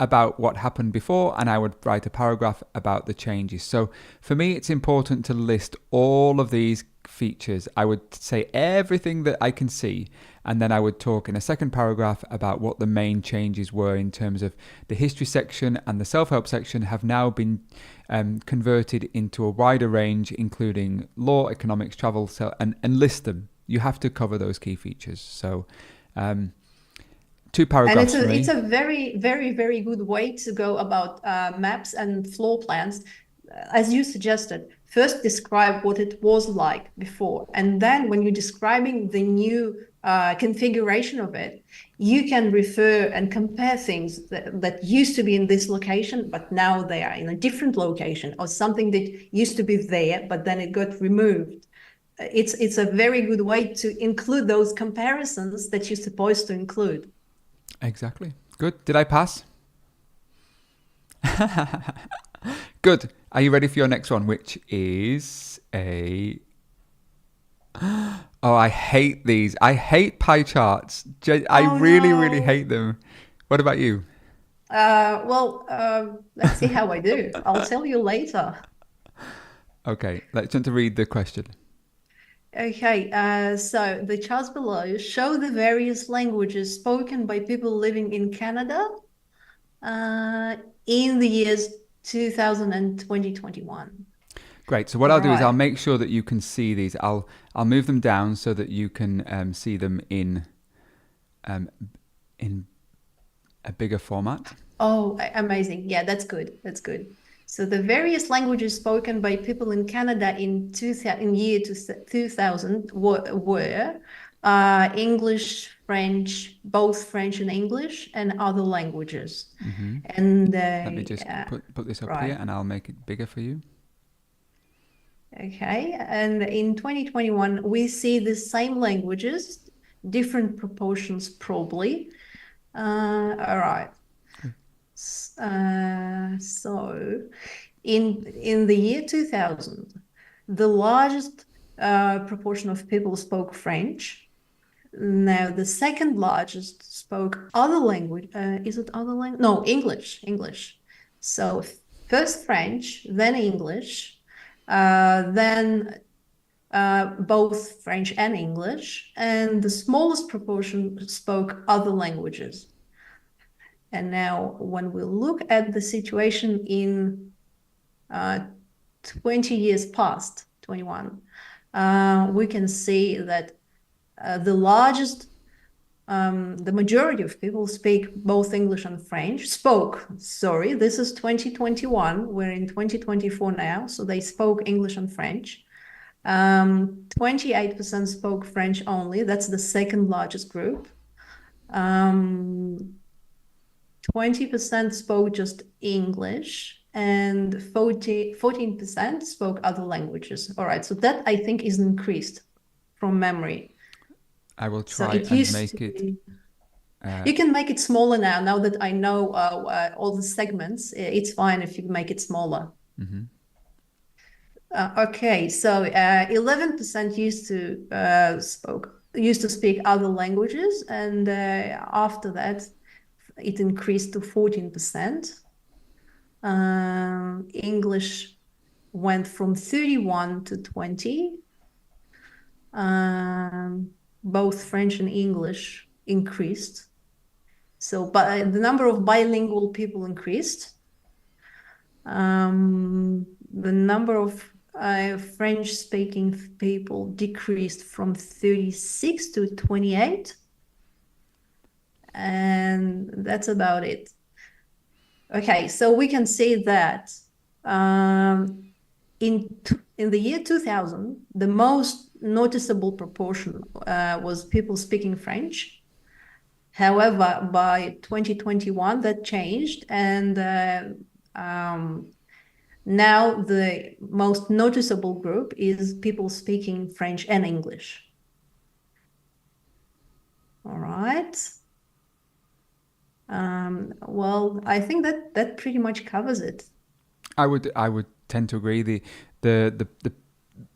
about what happened before, and I would write a paragraph about the changes. So for me, it's important to list all of these features. I would say everything that I can see, and then I would talk in a second paragraph about what the main changes were in terms of the history section and the self-help section have now been converted into a wider range, including law, economics, travel, and list them. You have to cover those key features. So 2 paragraphs.
And it's a very, very, very good way to go about maps and floor plans. As you suggested, first describe what it was like before. And then when you're describing the new configuration of it, you can refer and compare things that used to be in this location, but now they are in a different location, or something that used to be there, but then it got removed. It's a very good way to include those comparisons that you're supposed to include.
Exactly. Good. Did I pass? Good. Are you ready for your next one, which is a... Oh, I hate these. I hate pie charts. I really hate them. What about you?
Let's see how I do. I'll tell you later.
Okay, let's jump to read the question.
Okay, so the charts below show the various languages spoken by people living in Canada in the years 2000 and 2021.
Great. So what I'll do is I'll make sure that you can see these. I'll move them down so that you can see them in a bigger format.
Oh, amazing! Yeah, that's good. That's good. So the various languages spoken by people in Canada in year 2000 were English, French, both French and English, and other languages.
Mm-hmm.
And
let me just put this up here, and I'll make it bigger for you.
Okay, and in 2021, we see the same languages, different proportions probably. All right. So in the year 2000, the largest proportion of people spoke French. Now, the second largest spoke other language. Is it other language? No, English. So first French, then English, then both French and English, and the smallest proportion spoke other languages. And now, when we look at the situation in 20 years past, 21, we can see that the majority of people speak both English and French, this is 2021, we're in 2024 now, so they spoke English and French. 28% spoke French only, that's the second largest group. 20% spoke just English, and 14% spoke other languages. All right, so that I think is increased from memory.
I will
So
try
it
and
used
make
to
it.
be- You can make it smaller now that I know all the segments. It's fine if you make it smaller.
Mhm.
Okay, so 11% used to speak other languages, and after that, it increased to 14%. English went from 31 to 20. Both French and English increased. So, but the number of bilingual people increased. The number of French-speaking people decreased from 36 to 28. And that's about it. Okay, so we can see that in the year 2000, the most noticeable proportion was people speaking French. However, by 2021, that changed, and now the most noticeable group is people speaking French and English. All right. Well, I think that pretty much covers it.
I would tend to agree. The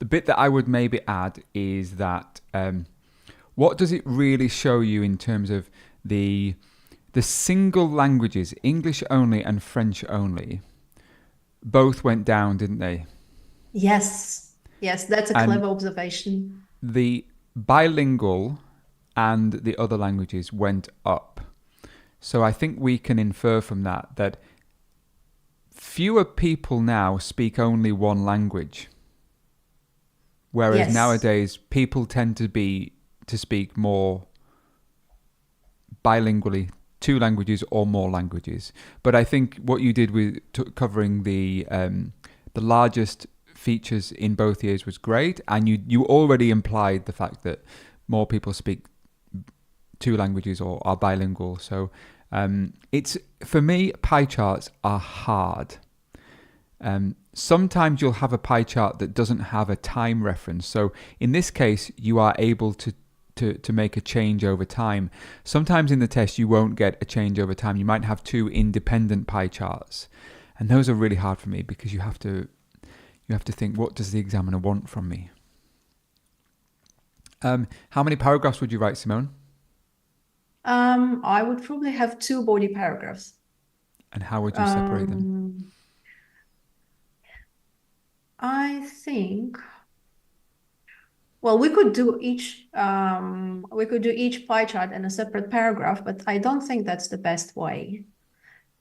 bit that I would maybe add is that what does it really show you in terms of the single languages, English only and French only, both went down, didn't they?
Yes, that's a clever observation.
The bilingual and the other languages went up. So I think we can infer from that fewer people now speak only one language. Whereas nowadays people tend to speak more bilingually, two languages or more languages. But I think what you did with covering the largest features in both years was great, and you already implied the fact that more people speak two languages or are bilingual. So it's, for me, pie charts are hard. Sometimes you'll have a pie chart that doesn't have a time reference. So in this case, you are able to make a change over time. Sometimes in the test, you won't get a change over time. You might have two independent pie charts. And those are really hard for me because you have to think, what does the examiner want from me? How many paragraphs would you write, Simone?
I would probably have 2 body paragraphs.
And how would you separate them?
I think, well, we could do each pie chart in a separate paragraph, but I don't think that's the best way,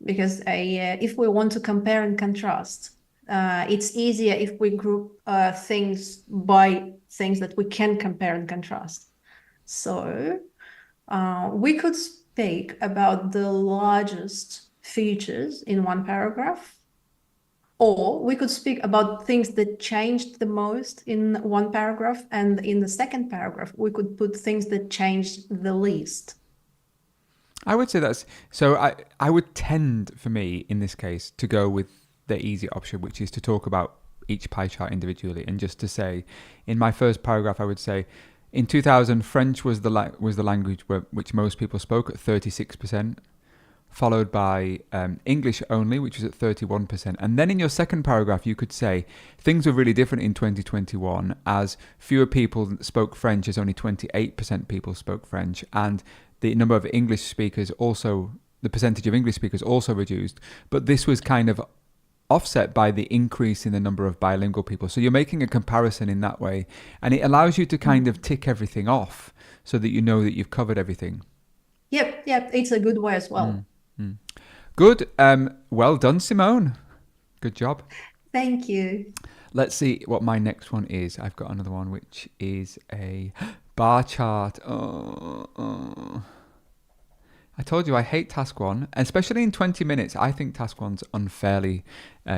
because if we want to compare and contrast, it's easier if we group things by things that we can compare and contrast. So we could speak about the largest features in one paragraph, or we could speak about things that changed the most in one paragraph, and in the second paragraph, we could put things that changed the least.
I would say that's, so I would tend, for me, in this case, to go with the easy option, which is to talk about each pie chart individually. And just to say, in my first paragraph, I would say, in 2000, French was the language which most people spoke at 36%, followed by English only, which was at 31%. And then in your second paragraph, you could say things were really different in 2021, as fewer people spoke French, as only 28% people spoke French, and the number of English speakers also, the percentage of English speakers also reduced. But this was kind of offset by the increase in the number of bilingual people. So you're making a comparison in that way, and it allows you to kind of tick everything off so that you know that you've covered everything.
Yep, it's a good way as well.
Good. Well done, Simone. Good job.
Thank you.
Let's see what my next one is. I've got another one, which is a bar chart. I told you I hate task 1, especially in 20 minutes. I think task 1's unfairly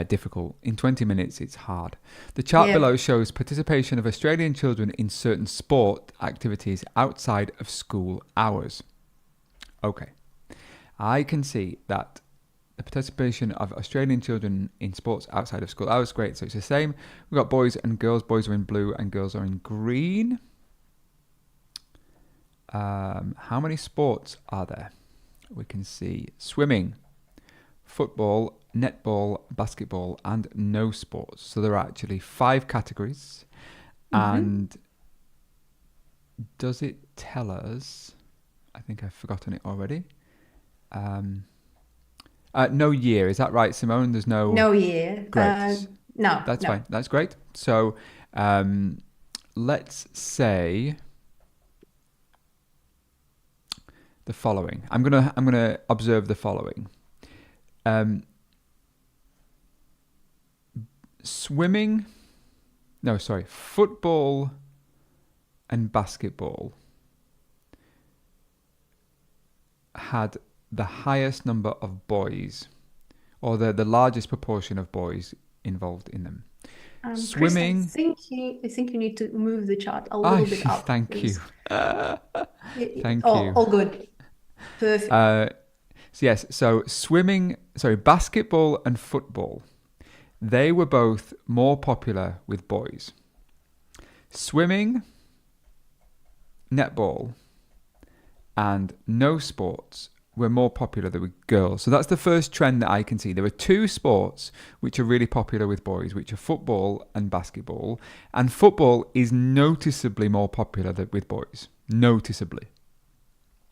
difficult. In 20 minutes, it's hard. The chart below shows participation of Australian children in certain sport activities outside of school hours. Okay. I can see that the participation of Australian children in sports outside of school hours. Great. So it's the same. We've got boys and girls. Boys are in blue and girls are in green. How many sports are there? We can see swimming, football, netball, basketball, and no sports. So there are actually 5 categories. And does it tell us? I think I've forgotten it already. No year, is that right, Simone? There's no
year.
Great.
No,
that's
no.
fine. That's great. So let's say the following. I'm gonna observe the following. Football and basketball had the highest number of boys, or the largest proportion of boys involved in them. Swimming.
Chris, I think you need to move the chart a little bit up.
Thank you. Thank you.
All good. Perfect.
So basketball and football, they were both more popular with boys. Swimming, netball, and no sports were more popular than with girls. So that's the first trend that I can see. There are 2 sports which are really popular with boys, which are football and basketball. And football is noticeably more popular than with boys. Noticeably.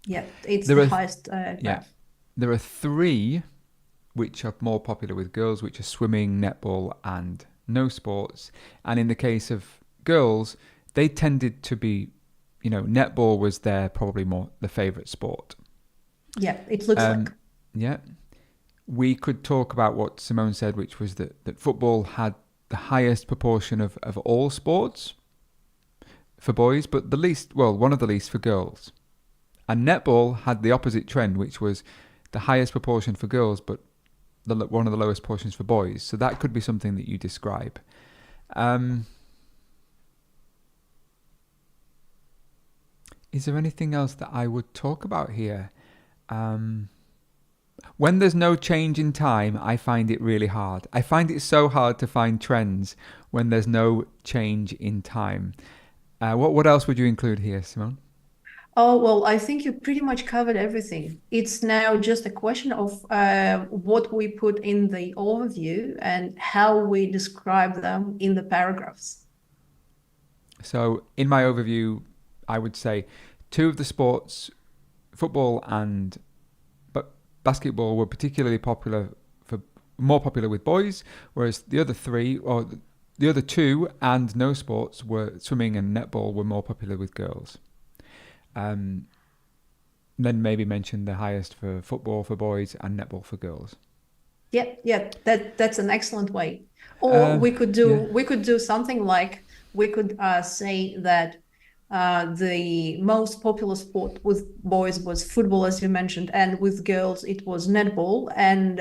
Yeah, it's the highest.
There are 3 which are more popular with girls, which are swimming, netball, and no sports. And in the case of girls, they tended to be, netball was probably more the favourite sport.
Yeah, it looks like.
Yeah. We could talk about what Simone said, which was that football had the highest proportion of all sports for boys, but one of the least for girls. And netball had the opposite trend, which was the highest proportion for girls, but one of the lowest portions for boys. So that could be something that you describe. Is there anything else that I would talk about here? When there's no change in time, I find it really hard. I find it so hard to find trends when there's no change in time. What else would you include here, Simone?
Oh, well, I think you pretty much covered everything. It's now just a question of what we put in the overview and how we describe them in the paragraphs.
So in my overview, I would say 2 of the sports, football and basketball, were particularly more popular with boys, whereas the other 3, or the other 2 and no sports, were swimming and netball, were more popular with girls. Then maybe mention the highest for football for boys and netball for girls.
Yeah, that's an excellent way. Or we could do something like, we could say that the most popular sport with boys was football, as you mentioned, and with girls it was netball. And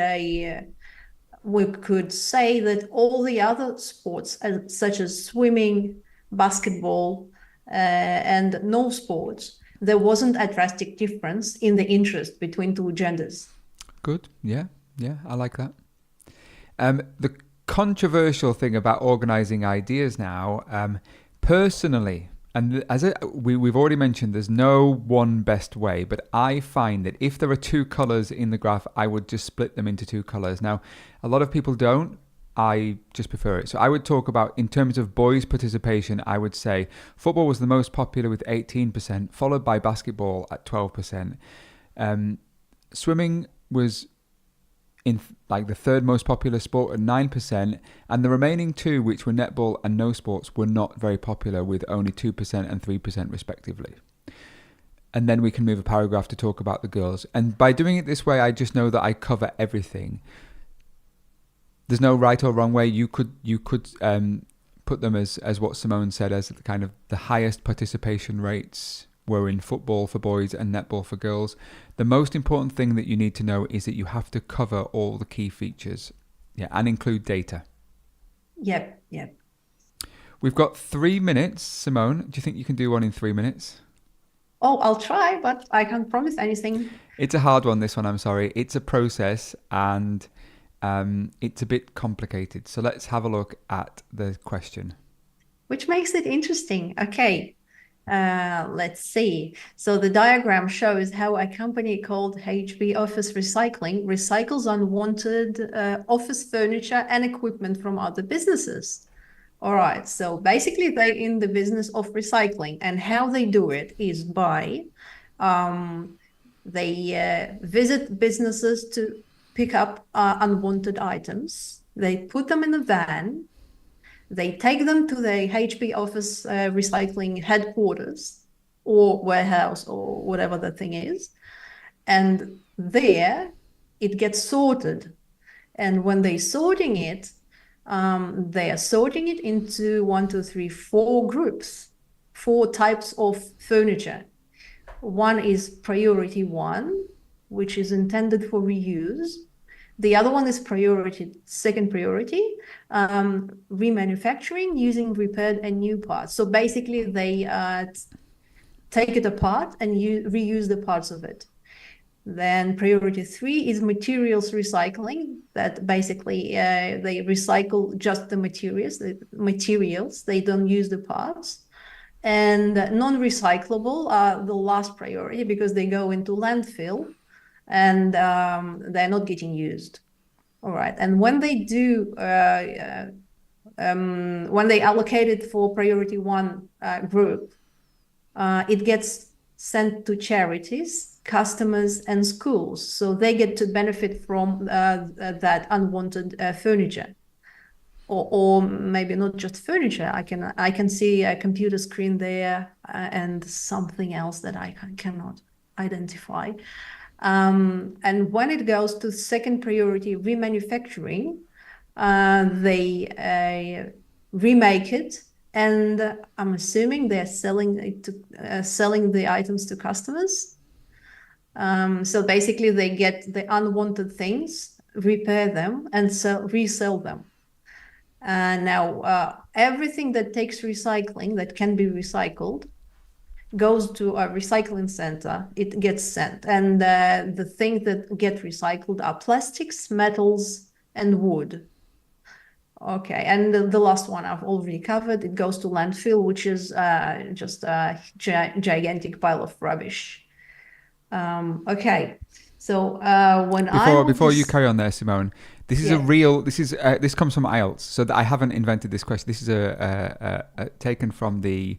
we could say that all the other sports, such as swimming, basketball, and no sports, there wasn't a drastic difference in the interest between 2 genders.
Good. Yeah, I like that. controversial thing about organizing ideas now, personally, and we've already mentioned, there's no one best way, but I find that if there are two colors in the graph, I would just split them into two colors. Now, a lot of people don't. I just prefer it. So I would talk about, in terms of boys' participation, I would say football was the most popular with 18%, followed by basketball at 12%. Swimming was in like the third most popular sport at 9%, and the remaining two, which were netball and no sports, were not very popular with only 2% and 3% respectively. And then we can move a paragraph to talk about the girls. And by doing it this way, I just know that I cover everything. There's no right or wrong way. You could put them as what Simone said, as the kind of the highest participation rates were in football for boys and netball for girls. The most important thing that you need to know is that you have to cover all the key features, and include data.
Yep.
We've got 3 minutes. Simone, do you think you can do one in 3 minutes?
Oh, I'll try, but I can't promise anything.
It's a hard one, this one, I'm sorry. It's a process, and it's a bit complicated. So let's have a look at the question.
Which makes it interesting. Okay. Let's see. So the diagram shows how a company called HB Office Recycling recycles unwanted office furniture and equipment from other businesses. All right. So basically, they're in the business of recycling, and how they do it is by they visit businesses to pick up unwanted items. They put them in a van. They take them to the HB Office Recycling headquarters or warehouse or whatever the thing is. And there it gets sorted. And when they're sorting it, they are sorting it into 4 groups, 4 types of furniture. One is priority 1, which is intended for reuse. The other one is second priority, remanufacturing using repaired and new parts. So basically they take it apart and reuse the parts of it. Then priority 3 is materials recycling. That basically they recycle just the materials. They don't use the parts. And non-recyclable are the last priority because they go into landfill and they're not getting used. All right. And when they do, when they allocate it for priority 1 group, it gets sent to charities, customers, and schools. So they get to benefit from that unwanted furniture. Or maybe not just furniture. I can see a computer screen there and something else that I cannot identify. And when it goes to second priority remanufacturing, they remake it, and I'm assuming they're selling the items to customers. So basically, they get the unwanted things, repair them, and resell them. Now, everything that takes recycling that can be recycled goes to a recycling center. It gets sent, and the things that get recycled are plastics, metals, and wood. Okay, and the last one I've already covered. It goes to landfill, which is just a gigantic pile of rubbish. Okay, so
before you carry on there, Simone, this is this comes from IELTS, so that I haven't invented this question. This is taken from the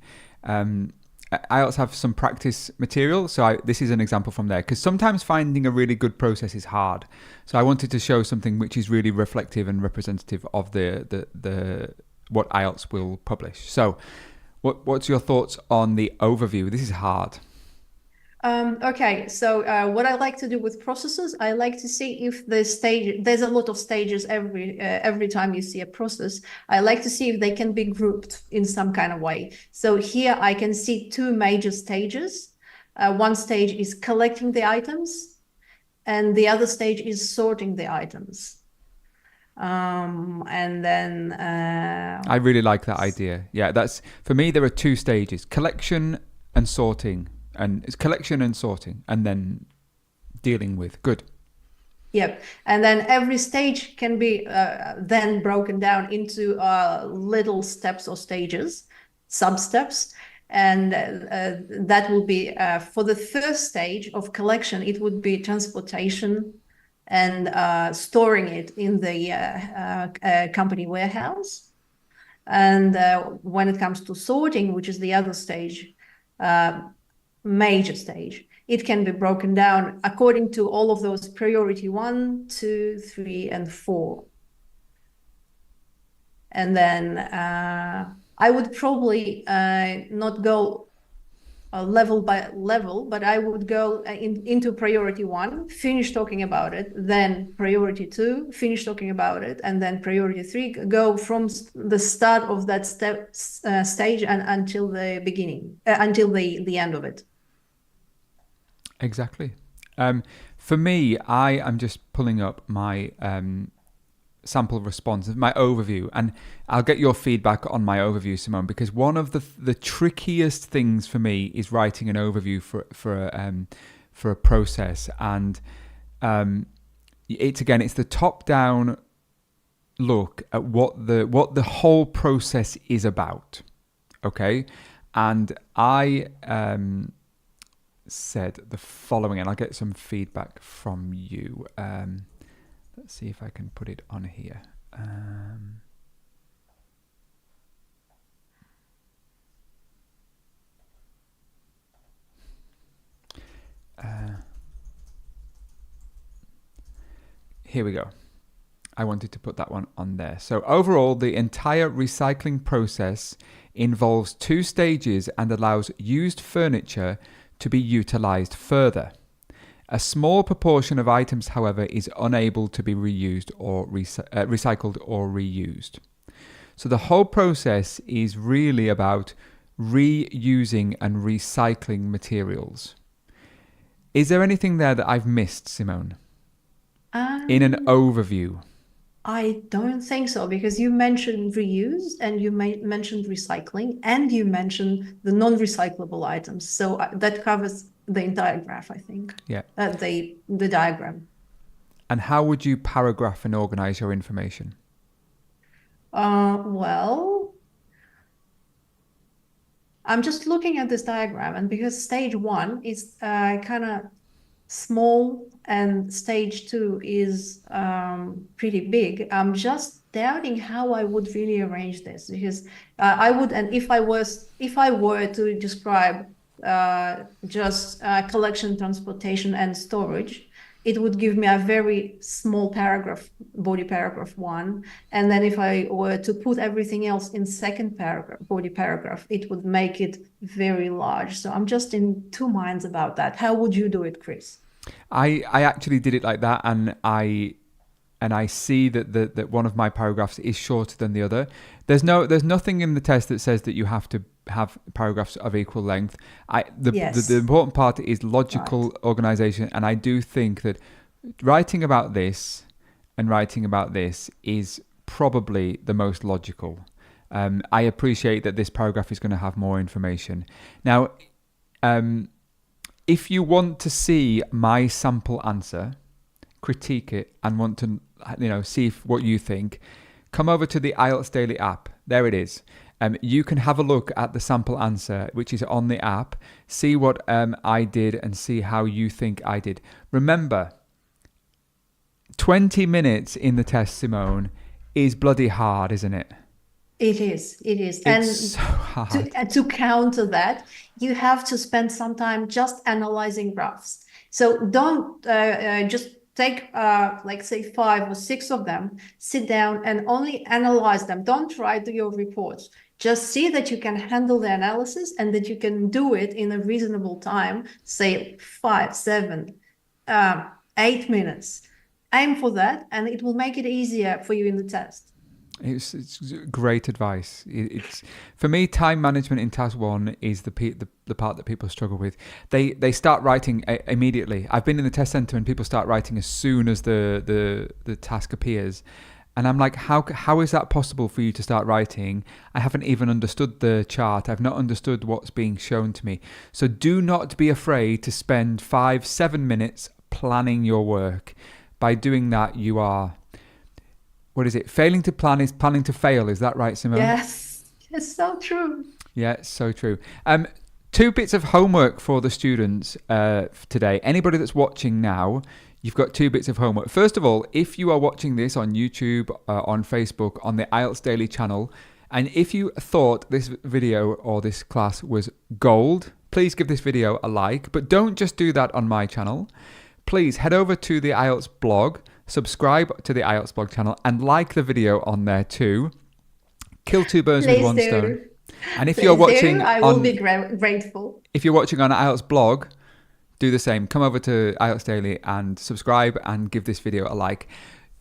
IELTS have some practice material, so this is an example from there, because sometimes finding a really good process is hard. So I wanted to show something which is really reflective and representative of the what IELTS will publish. So what's your thoughts on the overview? This is hard.
Okay, so what I like to do with processes, I like to see if there's a lot of stages every time you see a process. I like to see if they can be grouped in some kind of way. So here I can see 2 major stages. One stage is collecting the items, and the other stage is sorting the items. And then
I really like that idea. Yeah, that's, for me, there are 2 stages: collection and sorting. And it's collection and sorting, and then dealing with. Good.
Yep. And then every stage can be then broken down into little steps or stages, sub-steps. And that will be for the first stage of collection, it would be transportation and storing it in the company warehouse. And when it comes to sorting, which is the other stage, major stage, it can be broken down according to all of those priority 1, 2, 3, and 4. And then I would probably not go level by level, but I would go into priority 1, finish talking about it, then priority 2, finish talking about it, and then priority 3, go from the start of that stage and until the beginning, until the end of it.
Exactly. For me, I am just pulling up my sample response, my overview, and I'll get your feedback on my overview, Simone, because one of the trickiest things for me is writing an overview for a process, and it's the top-down look at what the whole process is about. Okay, and I said the following, and I'll get some feedback from you. Let's see if I can put it on here. Here we go. I wanted to put that one on there. So overall, the entire recycling process involves 2 stages and allows used furniture to be utilized further. A small proportion of items, however, is unable to be reused or recycled or reused. So the whole process is really about reusing and recycling materials. Is there anything there that I've missed, Simone? In an overview?
I don't think so, because you mentioned reuse and you mentioned recycling and you mentioned the non-recyclable items. So that covers the entire graph, I think.
Yeah.
The diagram.
And how would you paragraph and organize your information?
Well, I'm just looking at this diagram, and because stage 1 is kind of small and stage 2 is pretty big, I'm just doubting how I would really arrange this, because I would, and if I were to describe just collection, transportation, and storage, it would give me a very small paragraph, body paragraph 1. And then if I were to put everything else in second paragraph, body paragraph, it would make it very large. So I'm just in 2 minds about that. How would you do it, Chris?
I actually did it like that, and I see that one of my paragraphs is shorter than the other. There's nothing in the test that says that you have to have paragraphs of equal length. The important part is logical organization, and I do think that writing about this and writing about this is probably the most logical. I appreciate that this paragraph is going to have more information. Now, if you want to see my sample answer, critique it, and want to see what you think, come over to the IELTS Daily app. There it is. You can have a look at the sample answer, which is on the app, see what I did and see how you think I did. Remember, 20 minutes in the test, Simone, is bloody hard, isn't it?
It is.
It's so hard.
To counter that, you have to spend some time just analyzing graphs. So don't just take, like say 5 or 6 of them, sit down and only analyze them. Don't write your reports. Just see that you can handle the analysis and that you can do it in a reasonable time, say 5, 7, 8 minutes. Aim for that, and it will make it easier for you in the test.
It's great advice. It's for me, time management in task 1 is the part that people struggle with. They start writing immediately. I've been in the test center and people start writing as soon as the task appears, and I'm like, how is that possible for you to start writing? I haven't even understood the chart. I've not understood what's being shown to me. So do not be afraid to spend 5-7 minutes planning your work. by doing that, you are, what is it? Failing to plan is planning to fail. Is that right, Simone?
Yes, it's so true.
Yeah, it's so true. Two bits of homework for the students today. Anybody that's watching now, you've got two bits of homework. First of all, if you are watching this on YouTube, on Facebook, on the IELTS Daily channel, and if you thought this video or this class was gold, please give this video a like. But don't just do that on my channel. Please head over to the IELTS blog, subscribe to the IELTS blog channel, and like the video on there too. Kill two birds with one stone. And if you're watching,
I will be grateful.
If you're watching on IELTS blog, do the same. Come over to IELTS Daily and subscribe and give this video a like.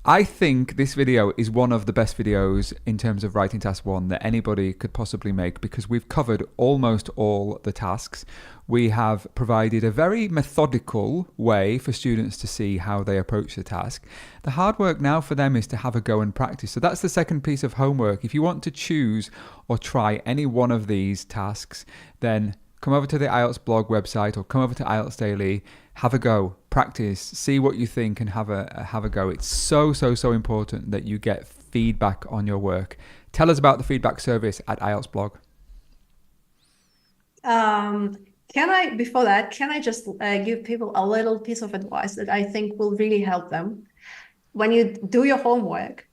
I think this video is one of the best videos in terms of Writing Task 1 that anybody could possibly make, because we've covered almost all the tasks. We have provided a very methodical way for students to see how they approach the task. The hard work now for them is to have a go and practice. So that's the second piece of homework. If you want to choose or try any one of these tasks, then come over to the IELTS blog website or come over to IELTS Daily, have a go, practice, see what you think, and have a go. It's so important that you get feedback on your work. Tell us about the feedback service at IELTS blog.
Before that, can I just give people a little piece of advice that I think will really help them? When you do your homework,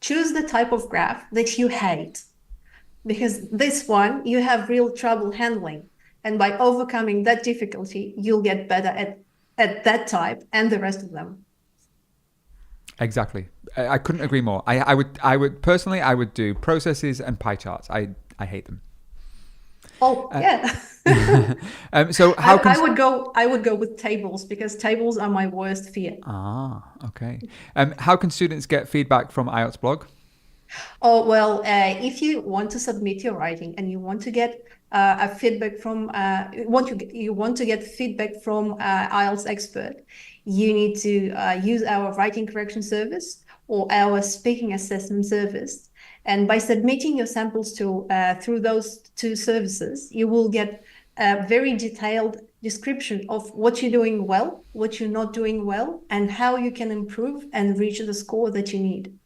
choose the type of graph that you hate, because this one you have real trouble handling. And by overcoming that difficulty, you'll get better at that type and the rest of them.
Exactly. I couldn't agree more. I would personally, I would do processes and pie charts. I hate them.
Oh, yeah.
So how can
I would go with tables, because tables are my worst fear.
Ah, okay. How can students get feedback from IELTS blog?
Oh, well, if you want to submit your writing and you want to get a feedback from you want to get feedback from IELTS expert, you need to use our writing correction service or our speaking assessment service. And by submitting your samples to through those two services, you will get a very detailed description of what you're doing well, what you're not doing well, and how you can improve and reach the score that you need.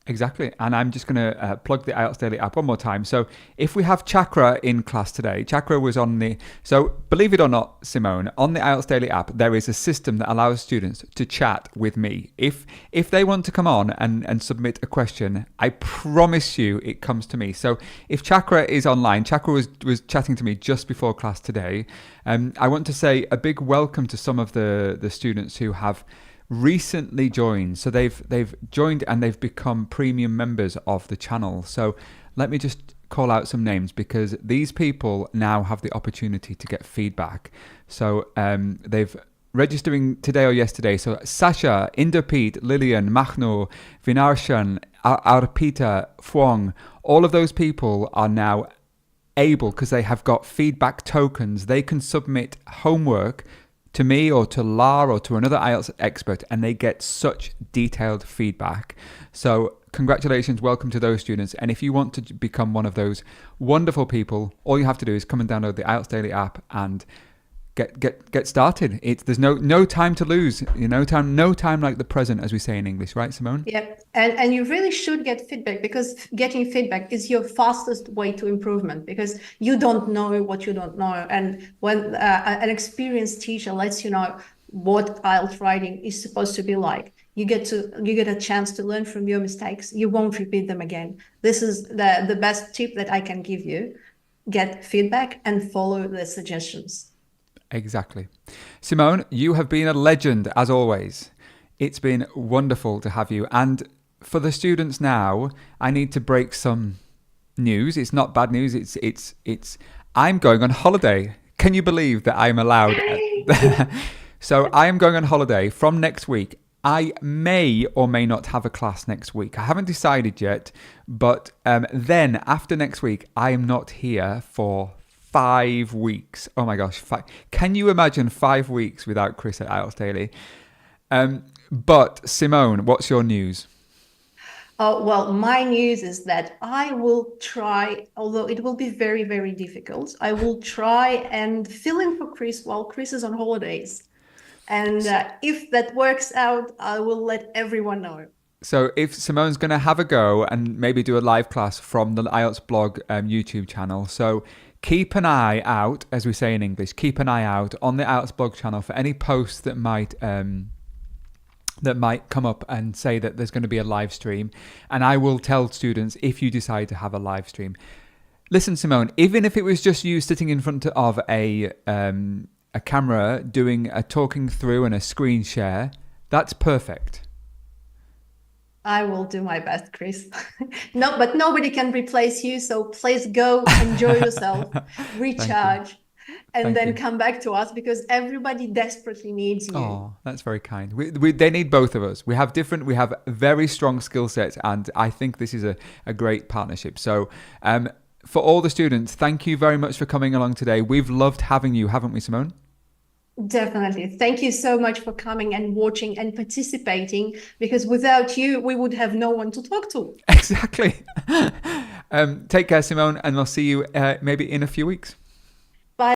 Exactly. And I'm just going to plug the IELTS Daily app one more time. So if we have Chakra in class today, Chakra was on the... So believe it or not, Simone, on the IELTS Daily app, there is a system that allows students to chat with me. If they want to come on and submit a question, I promise you it comes to me. So if Chakra is online, Chakra was chatting to me just before class today. I want to say a big welcome to some of the students who have recently joined. So they've joined and they've become premium members of the channel. So let me just call out some names, because these people now have the opportunity to get feedback. So they've registering today or yesterday. So Sasha, Inderpeet, Lillian, Mahno, Vinarshan, Arpita, Fuang, all of those people are now able, because they have got feedback tokens, they can submit homework to me or to La or to another IELTS expert, and they get such detailed feedback. So congratulations, welcome to those students. And if you want to become one of those wonderful people, all you have to do is come and download the IELTS Daily app and get started. There's no time to lose. No time like the present, as we say in English, right, Simone?
Yeah, and you really should get feedback, because getting feedback is your fastest way to improvement, because you don't know what you don't know. And when an experienced teacher lets you know what IELTS writing is supposed to be like, you get a chance to learn from your mistakes. You won't repeat them again. This is the best tip that I can give you. Get feedback and follow the suggestions.
Exactly. Simone, you have been a legend as always. It's been wonderful to have you. And for the students now, I need to break some news. It's not bad news. It's I'm going on holiday. Can you believe that I'm allowed? So I am going on holiday from next week. I may or may not have a class next week. I haven't decided yet, but then after next week, I am not here for 5 weeks. Oh my gosh. Can you imagine 5 weeks without Chris at IELTS Daily? But Simone, what's your news?
Oh, well, my news is that I will try, although it will be very, very difficult, I will try and fill in for Chris while Chris is on holidays. And if that works out, I will let everyone know.
So if Simone's going to have a go and maybe do a live class from the IELTS-Blog YouTube channel, so keep an eye out, as we say in English, keep an eye out on the IELTS-Blog channel for any posts that might come up and say that there's going to be a live stream. And I will tell students if you decide to have a live stream. Listen, Simone, even if it was just you sitting in front of a camera doing a talking through and a screen share, that's perfect.
I will do my best, Chris. No, but nobody can replace you. So please go enjoy yourself, recharge, and then come back to us because everybody desperately needs you.
Oh, that's very kind. They need both of us. We have very strong skill sets, and I think this is a great partnership. So for all the students, thank you very much for coming along today. We've loved having you, haven't we, Simone?
Definitely. Thank you so much for coming and watching and participating, because without you, we would have no one to talk to.
Exactly. Take care, Simone, and we'll see you maybe in a few weeks.